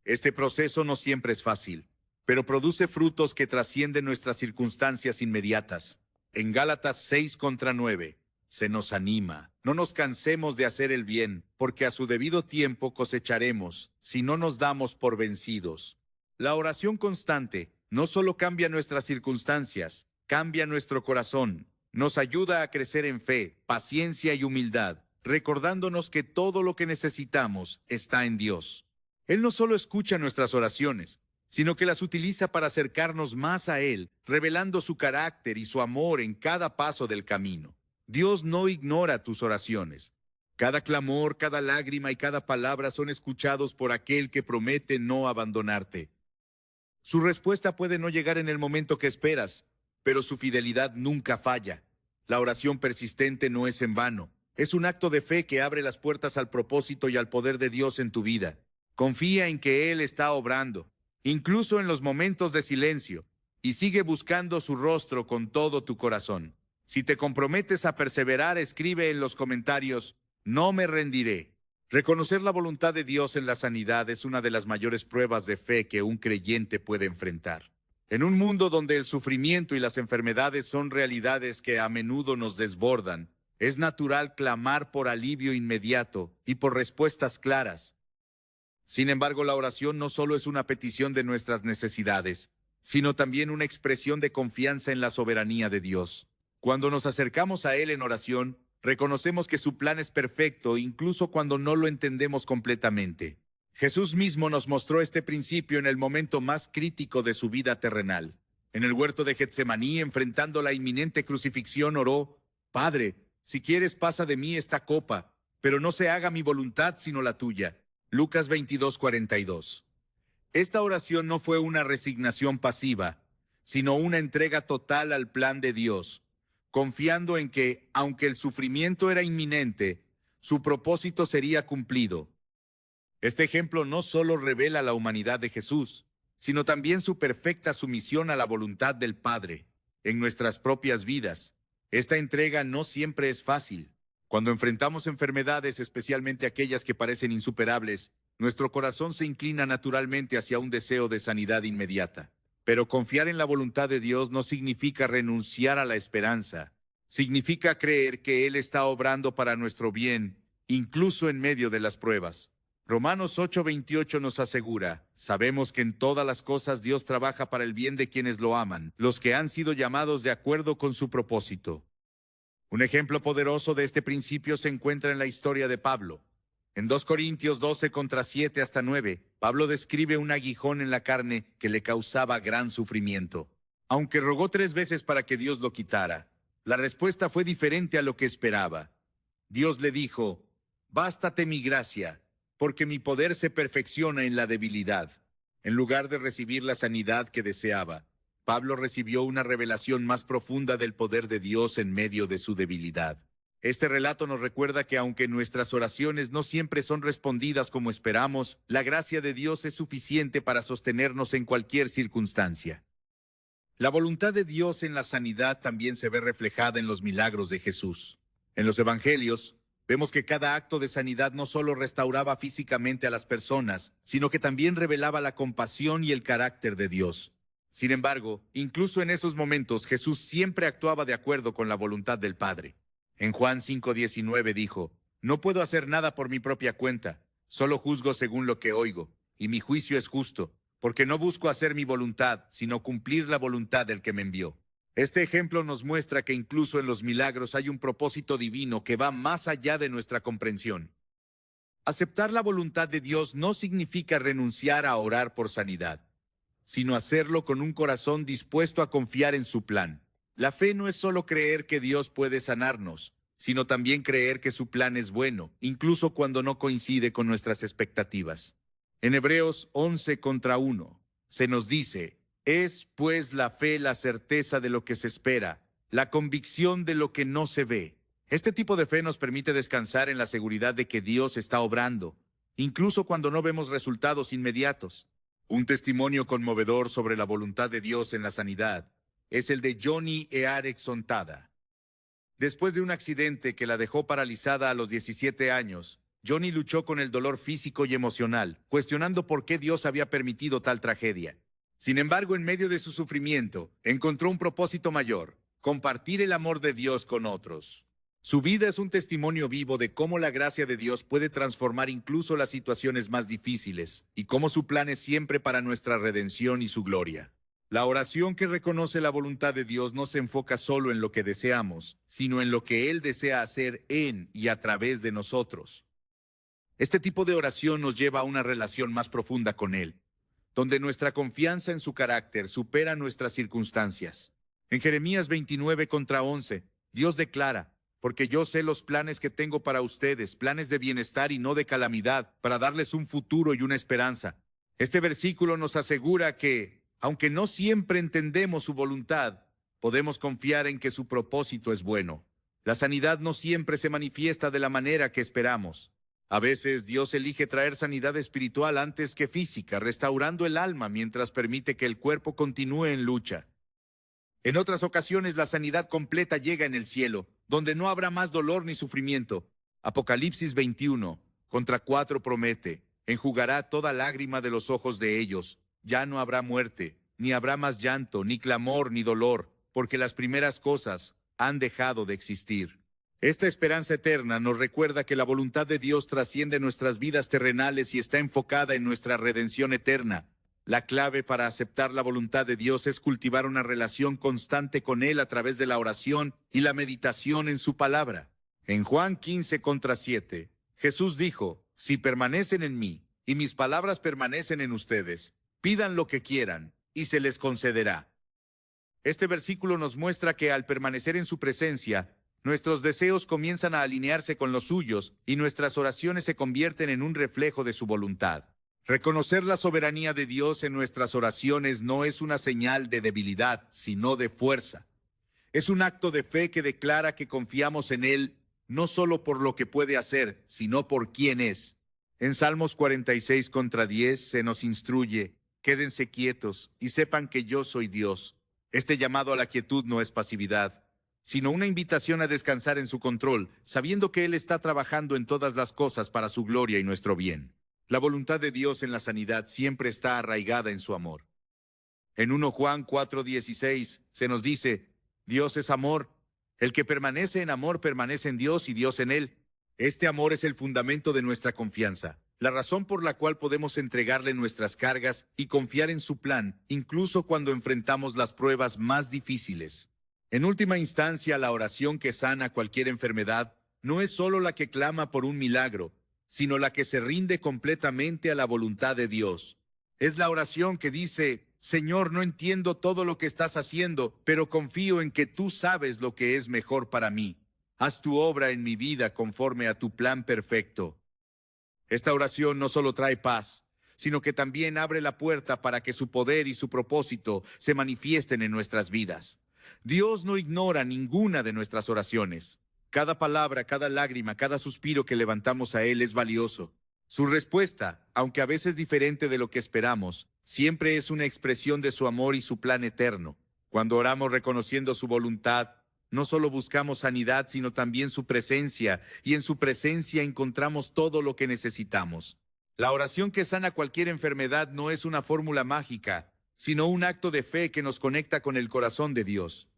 A: Este proceso no siempre es fácil, pero produce frutos que trascienden nuestras circunstancias inmediatas. En Gálatas 6:9, se nos anima: no nos cansemos de hacer el bien, porque a su debido tiempo cosecharemos, si no nos damos por vencidos. La oración constante no solo cambia nuestras circunstancias, cambia nuestro corazón. Nos ayuda a crecer en fe, paciencia y humildad, recordándonos que todo lo que necesitamos está en Dios. Él no solo escucha nuestras oraciones, sino que las utiliza para acercarnos más a Él, revelando su carácter y su amor en cada paso del camino. Dios no ignora tus oraciones. Cada clamor, cada lágrima y cada palabra son escuchados por aquel que promete no abandonarte. Su respuesta puede no llegar en el momento que esperas, pero su fidelidad nunca falla. La oración persistente no es en vano. Es un acto de fe que abre las puertas al propósito y al poder de Dios en tu vida. Confía en que Él está obrando, incluso en los momentos de silencio, y sigue buscando su rostro con todo tu corazón. Si te comprometes a perseverar, escribe en los comentarios: no me rendiré. Reconocer la voluntad de Dios en la sanidad es una de las mayores pruebas de fe que un creyente puede enfrentar. En un mundo donde el sufrimiento y las enfermedades son realidades que a menudo nos desbordan, es natural clamar por alivio inmediato y por respuestas claras. Sin embargo, la oración no solo es una petición de nuestras necesidades, sino también una expresión de confianza en la soberanía de Dios. Cuando nos acercamos a Él en oración, reconocemos que su plan es perfecto, incluso cuando no lo entendemos completamente. Jesús mismo nos mostró este principio en el momento más crítico de su vida terrenal. En el huerto de Getsemaní, enfrentando la inminente crucifixión, oró: Padre, si quieres, pasa de mí esta copa, pero no se haga mi voluntad sino la tuya. Lucas 22:42. Esta oración no fue una resignación pasiva, sino una entrega total al plan de Dios, confiando en que, aunque el sufrimiento era inminente, su propósito sería cumplido. Este ejemplo no solo revela la humanidad de Jesús, sino también su perfecta sumisión a la voluntad del Padre. En nuestras propias vidas, Esta entrega no siempre es fácil. Cuando enfrentamos enfermedades, especialmente aquellas que parecen insuperables, nuestro corazón se inclina naturalmente hacia un deseo de sanidad inmediata. Pero confiar en la voluntad de Dios no significa renunciar a la esperanza. Significa creer que Él está obrando para nuestro bien, incluso en medio de las pruebas. Romanos 8:28 nos asegura: sabemos que en todas las cosas Dios trabaja para el bien de quienes lo aman, los que han sido llamados de acuerdo con su propósito. Un ejemplo poderoso de este principio se encuentra en la historia de Pablo. En 2 Corintios 12 contra 7 hasta 9, Pablo describe un aguijón en la carne que le causaba gran sufrimiento. Aunque rogó 3 veces para que Dios lo quitara, la respuesta fue diferente a lo que esperaba. Dios le dijo: bástate mi gracia, porque mi poder se perfecciona en la debilidad. En lugar de recibir la sanidad que deseaba, Pablo recibió una revelación más profunda del poder de Dios en medio de su debilidad. Este relato nos recuerda que aunque nuestras oraciones no siempre son respondidas como esperamos, la gracia de Dios es suficiente para sostenernos en cualquier circunstancia. La voluntad de Dios en la sanidad también se ve reflejada en los milagros de Jesús. En los evangelios, vemos que cada acto de sanidad no solo restauraba físicamente a las personas, sino que también revelaba la compasión y el carácter de Dios. Sin embargo, incluso en esos momentos, Jesús siempre actuaba de acuerdo con la voluntad del Padre. En Juan 5:19 dijo: no puedo hacer nada por mi propia cuenta, solo juzgo según lo que oigo, y mi juicio es justo, porque no busco hacer mi voluntad, sino cumplir la voluntad del que me envió. Este ejemplo nos muestra que incluso en los milagros hay un propósito divino que va más allá de nuestra comprensión. Aceptar la voluntad de Dios no significa renunciar a orar por sanidad, sino hacerlo con un corazón dispuesto a confiar en su plan. La fe no es solo creer que Dios puede sanarnos, sino también creer que su plan es bueno, incluso cuando no coincide con nuestras expectativas. En Hebreos 11 contra 1, se nos dice: es, pues, la fe la certeza de lo que se espera, la convicción de lo que no se ve. Este tipo de fe nos permite descansar en la seguridad de que Dios está obrando, incluso cuando no vemos resultados inmediatos. Un testimonio conmovedor sobre la voluntad de Dios en la sanidad es el de Joni Earhart Sontada. Después de un accidente que la dejó paralizada a los 17 años, Joni luchó con el dolor físico y emocional, cuestionando por qué Dios había permitido tal tragedia. Sin embargo, en medio de su sufrimiento, encontró un propósito mayor: compartir el amor de Dios con otros. Su vida es un testimonio vivo de cómo la gracia de Dios puede transformar incluso las situaciones más difíciles, y cómo su plan es siempre para nuestra redención y su gloria. La oración que reconoce la voluntad de Dios no se enfoca solo en lo que deseamos, sino en lo que Él desea hacer en y a través de nosotros. Este tipo de oración nos lleva a una relación más profunda con Él, donde nuestra confianza en su carácter supera nuestras circunstancias. En Jeremías 29 contra 11, Dios declara: porque yo sé los planes que tengo para ustedes, planes de bienestar y no de calamidad, para darles un futuro y una esperanza. Este versículo nos asegura que, aunque no siempre entendemos su voluntad, podemos confiar en que su propósito es bueno. La sanidad no siempre se manifiesta de la manera que esperamos. A veces Dios elige traer sanidad espiritual antes que física, restaurando el alma mientras permite que el cuerpo continúe en lucha. En otras ocasiones la sanidad completa llega en el cielo, donde no habrá más dolor ni sufrimiento. Apocalipsis 21, contra 4 promete: enjugará toda lágrima de los ojos de ellos. Ya no habrá muerte, ni habrá más llanto, ni clamor, ni dolor, porque las primeras cosas han dejado de existir. Esta esperanza eterna nos recuerda que la voluntad de Dios trasciende nuestras vidas terrenales y está enfocada en nuestra redención eterna. La clave para aceptar la voluntad de Dios es cultivar una relación constante con Él a través de la oración y la meditación en su palabra. En Juan 15 contra 7, Jesús dijo: si permanecen en mí y mis palabras permanecen en ustedes, pidan lo que quieran y se les concederá. Este versículo nos muestra que al permanecer en su presencia, nuestros deseos comienzan a alinearse con los suyos y nuestras oraciones se convierten en un reflejo de su voluntad. Reconocer la soberanía de Dios en nuestras oraciones no es una señal de debilidad, sino de fuerza. Es un acto de fe que declara que confiamos en Él, no solo por lo que puede hacer, sino por quién es. En Salmos 46 contra 10 se nos instruye: quédense quietos y sepan que yo soy Dios. Este llamado a la quietud no es pasividad, sino una invitación a descansar en su control, sabiendo que Él está trabajando en todas las cosas para su gloria y nuestro bien. La voluntad de Dios en la sanidad siempre está arraigada en su amor. En 1 Juan 4:16 se nos dice, Dios es amor. El que permanece en amor permanece en Dios y Dios en él. Este amor es el fundamento de nuestra confianza, la razón por la cual podemos entregarle nuestras cargas y confiar en su plan, incluso cuando enfrentamos las pruebas más difíciles. En última instancia, la oración que sana cualquier enfermedad no es solo la que clama por un milagro, sino la que se rinde completamente a la voluntad de Dios. Es la oración que dice, Señor, no entiendo todo lo que estás haciendo, pero confío en que tú sabes lo que es mejor para mí. Haz tu obra en mi vida conforme a tu plan perfecto. Esta oración no solo trae paz, sino que también abre la puerta para que su poder y su propósito se manifiesten en nuestras vidas. Dios no ignora ninguna de nuestras oraciones. Cada palabra, cada lágrima, cada suspiro que levantamos a Él es valioso. Su respuesta, aunque a veces diferente de lo que esperamos, siempre es una expresión de su amor y su plan eterno. Cuando oramos reconociendo su voluntad, no solo buscamos sanidad, sino también su presencia, y en su presencia encontramos todo lo que necesitamos. La oración que sana cualquier enfermedad no es una fórmula mágica, sino un acto de fe que nos conecta con el corazón de Dios.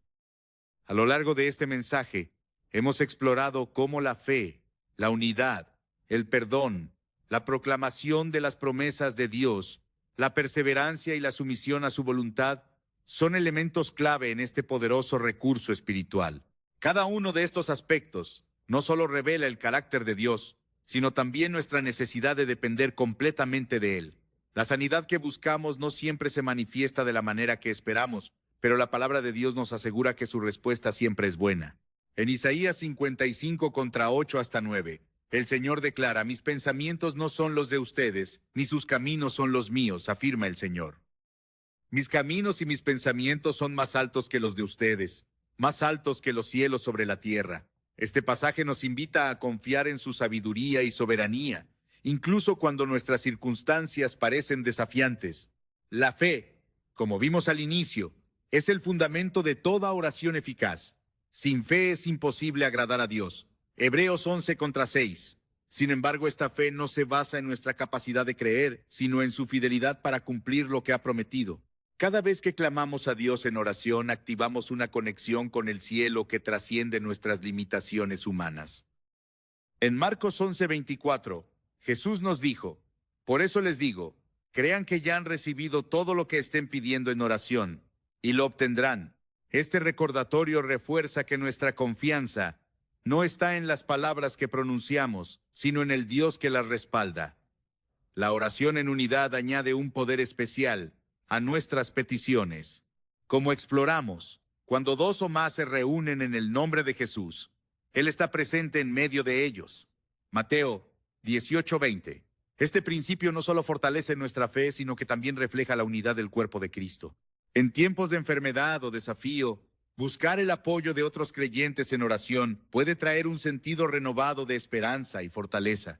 A: A lo largo de este mensaje, hemos explorado cómo la fe, la unidad, el perdón, la proclamación de las promesas de Dios, la perseverancia y la sumisión a su voluntad son elementos clave en este poderoso recurso espiritual. Cada uno de estos aspectos no solo revela el carácter de Dios, sino también nuestra necesidad de depender completamente de Él. La sanidad que buscamos no siempre se manifiesta de la manera que esperamos, pero la palabra de Dios nos asegura que su respuesta siempre es buena. En Isaías 55, 8 hasta 9, el Señor declara, mis pensamientos no son los de ustedes, ni sus caminos son los míos, afirma el Señor. Mis caminos y mis pensamientos son más altos que los de ustedes, más altos que los cielos sobre la tierra. Este pasaje nos invita a confiar en su sabiduría y soberanía, incluso cuando nuestras circunstancias parecen desafiantes. La fe, como vimos al inicio, es el fundamento de toda oración eficaz. Sin fe es imposible agradar a Dios. Hebreos 11:6. Sin embargo, esta fe no se basa en nuestra capacidad de creer, sino en su fidelidad para cumplir lo que ha prometido. Cada vez que clamamos a Dios en oración, activamos una conexión con el cielo que trasciende nuestras limitaciones humanas. En Marcos 11:24, Jesús nos dijo, por eso les digo, crean que ya han recibido todo lo que estén pidiendo en oración, y lo obtendrán. Este recordatorio refuerza que nuestra confianza no está en las palabras que pronunciamos, sino en el Dios que las respalda. La oración en unidad añade un poder especial a nuestras peticiones. Como exploramos, cuando dos o más se reúnen en el nombre de Jesús, Él está presente en medio de ellos. Mateo 18:20. Este principio no solo fortalece nuestra fe, sino que también refleja la unidad del cuerpo de Cristo. En tiempos de enfermedad o desafío, buscar el apoyo de otros creyentes en oración puede traer un sentido renovado de esperanza y fortaleza.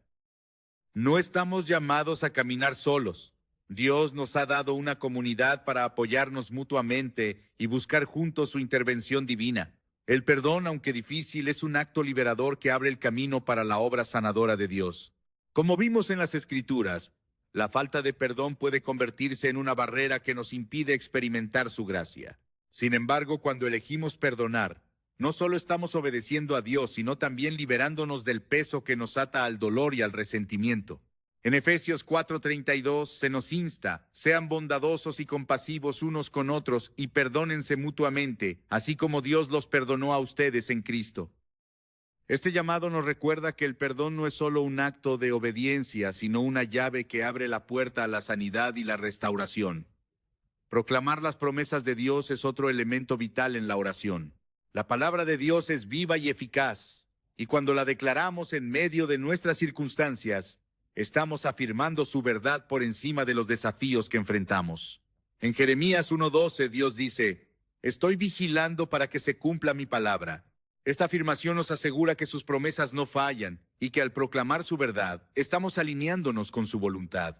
A: No estamos llamados a caminar solos. Dios nos ha dado una comunidad para apoyarnos mutuamente y buscar juntos su intervención divina. El perdón, aunque difícil, es un acto liberador que abre el camino para la obra sanadora de Dios. Como vimos en las Escrituras, la falta de perdón puede convertirse en una barrera que nos impide experimentar su gracia. Sin embargo, cuando elegimos perdonar, no solo estamos obedeciendo a Dios, sino también liberándonos del peso que nos ata al dolor y al resentimiento. En Efesios 4:32 se nos insta, sean bondadosos y compasivos unos con otros y perdónense mutuamente, así como Dios los perdonó a ustedes en Cristo. Este llamado nos recuerda que el perdón no es solo un acto de obediencia, sino una llave que abre la puerta a la sanidad y la restauración. Proclamar las promesas de Dios es otro elemento vital en la oración. La palabra de Dios es viva y eficaz, y cuando la declaramos en medio de nuestras circunstancias, estamos afirmando su verdad por encima de los desafíos que enfrentamos. En Jeremías 1:12 Dios dice, estoy vigilando para que se cumpla mi palabra. Esta afirmación nos asegura que sus promesas no fallan y que al proclamar su verdad, estamos alineándonos con su voluntad.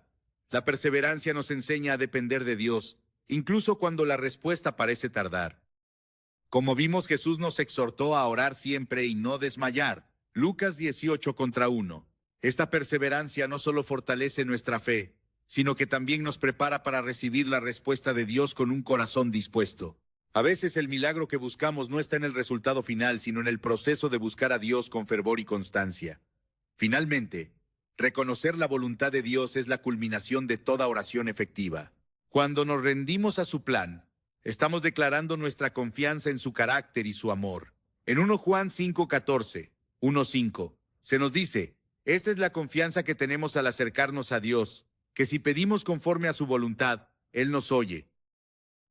A: La perseverancia nos enseña a depender de Dios, incluso cuando la respuesta parece tardar. Como vimos, Jesús nos exhortó a orar siempre y no desmayar. Lucas 18:1. Esta perseverancia no solo fortalece nuestra fe, sino que también nos prepara para recibir la respuesta de Dios con un corazón dispuesto. A veces el milagro que buscamos no está en el resultado final, sino en el proceso de buscar a Dios con fervor y constancia. Finalmente, reconocer la voluntad de Dios es la culminación de toda oración efectiva. Cuando nos rendimos a su plan, estamos declarando nuestra confianza en su carácter y su amor. En 1 Juan 5:14, 1:5, se nos dice: esta es la confianza que tenemos al acercarnos a Dios, que si pedimos conforme a su voluntad, Él nos oye.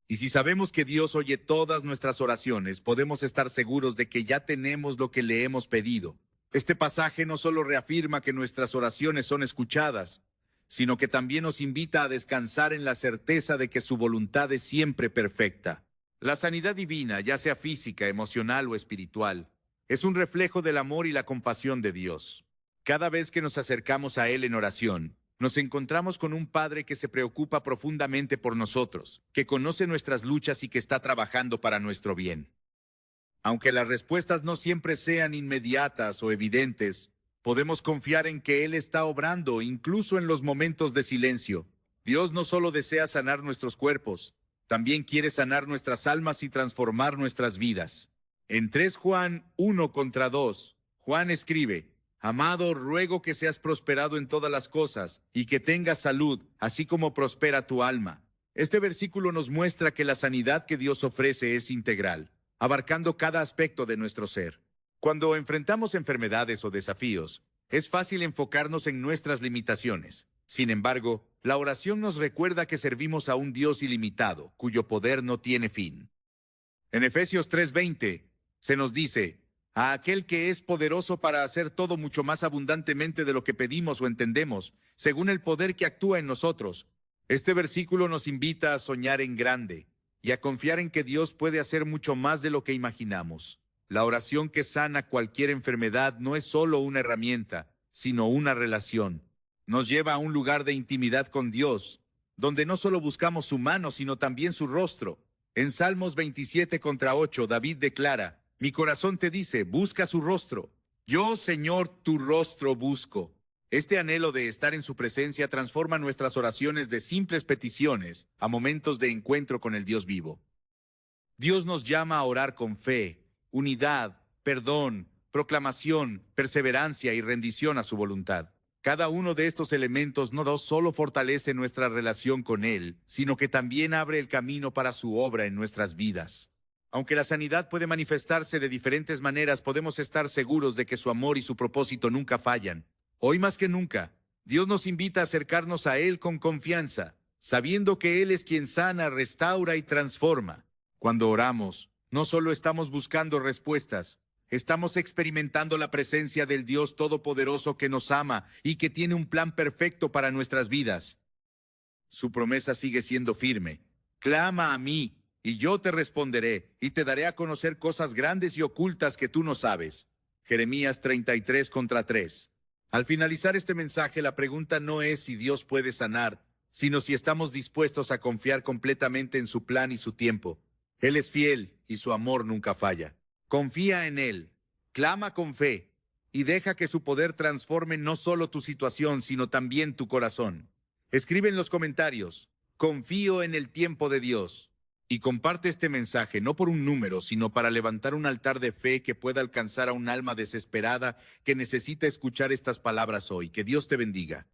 A: Y si sabemos que Dios oye todas nuestras oraciones, podemos estar seguros de que ya tenemos lo que le hemos pedido. Este pasaje no solo reafirma que nuestras oraciones son escuchadas, sino que también nos invita a descansar en la certeza de que su voluntad es siempre perfecta. La sanidad divina, ya sea física, emocional o espiritual, es un reflejo del amor y la compasión de Dios. Cada vez que nos acercamos a Él en oración, nos encontramos con un Padre que se preocupa profundamente por nosotros, que conoce nuestras luchas y que está trabajando para nuestro bien. Aunque las respuestas no siempre sean inmediatas o evidentes, podemos confiar en que Él está obrando incluso en los momentos de silencio. Dios no solo desea sanar nuestros cuerpos, también quiere sanar nuestras almas y transformar nuestras vidas. En 3 Juan 1:2, Juan escribe: amado, ruego que seas prosperado en todas las cosas y que tengas salud, así como prospera tu alma. Este versículo nos muestra que la sanidad que Dios ofrece es integral, abarcando cada aspecto de nuestro ser. Cuando enfrentamos enfermedades o desafíos, es fácil enfocarnos en nuestras limitaciones. Sin embargo, la oración nos recuerda que servimos a un Dios ilimitado, cuyo poder no tiene fin. En Efesios 3:20 se nos dice: a aquel que es poderoso para hacer todo mucho más abundantemente de lo que pedimos o entendemos, según el poder que actúa en nosotros. Este versículo nos invita a soñar en grande y a confiar en que Dios puede hacer mucho más de lo que imaginamos. La oración que sana cualquier enfermedad no es solo una herramienta, sino una relación. Nos lleva a un lugar de intimidad con Dios, donde no solo buscamos su mano, sino también su rostro. En Salmos 27:8, David declara: mi corazón te dice, busca su rostro. Yo, Señor, tu rostro busco. Este anhelo de estar en su presencia transforma nuestras oraciones de simples peticiones a momentos de encuentro con el Dios vivo. Dios nos llama a orar con fe, unidad, perdón, proclamación, perseverancia y rendición a su voluntad. Cada uno de estos elementos no solo fortalece nuestra relación con Él, sino que también abre el camino para su obra en nuestras vidas. Aunque la sanidad puede manifestarse de diferentes maneras, podemos estar seguros de que su amor y su propósito nunca fallan. Hoy más que nunca, Dios nos invita a acercarnos a Él con confianza, sabiendo que Él es quien sana, restaura y transforma. Cuando oramos, no solo estamos buscando respuestas, estamos experimentando la presencia del Dios Todopoderoso que nos ama y que tiene un plan perfecto para nuestras vidas. Su promesa sigue siendo firme: clama a mí, y yo te responderé, y te daré a conocer cosas grandes y ocultas que tú no sabes. Jeremías 33:3. Al finalizar este mensaje, la pregunta no es si Dios puede sanar, sino si estamos dispuestos a confiar completamente en su plan y su tiempo. Él es fiel y su amor nunca falla. Confía en Él, clama con fe, y deja que su poder transforme no solo tu situación, sino también tu corazón. Escribe en los comentarios: confío en el tiempo de Dios. Y comparte este mensaje no por un número, sino para levantar un altar de fe que pueda alcanzar a un alma desesperada que necesita escuchar estas palabras hoy. Que Dios te bendiga.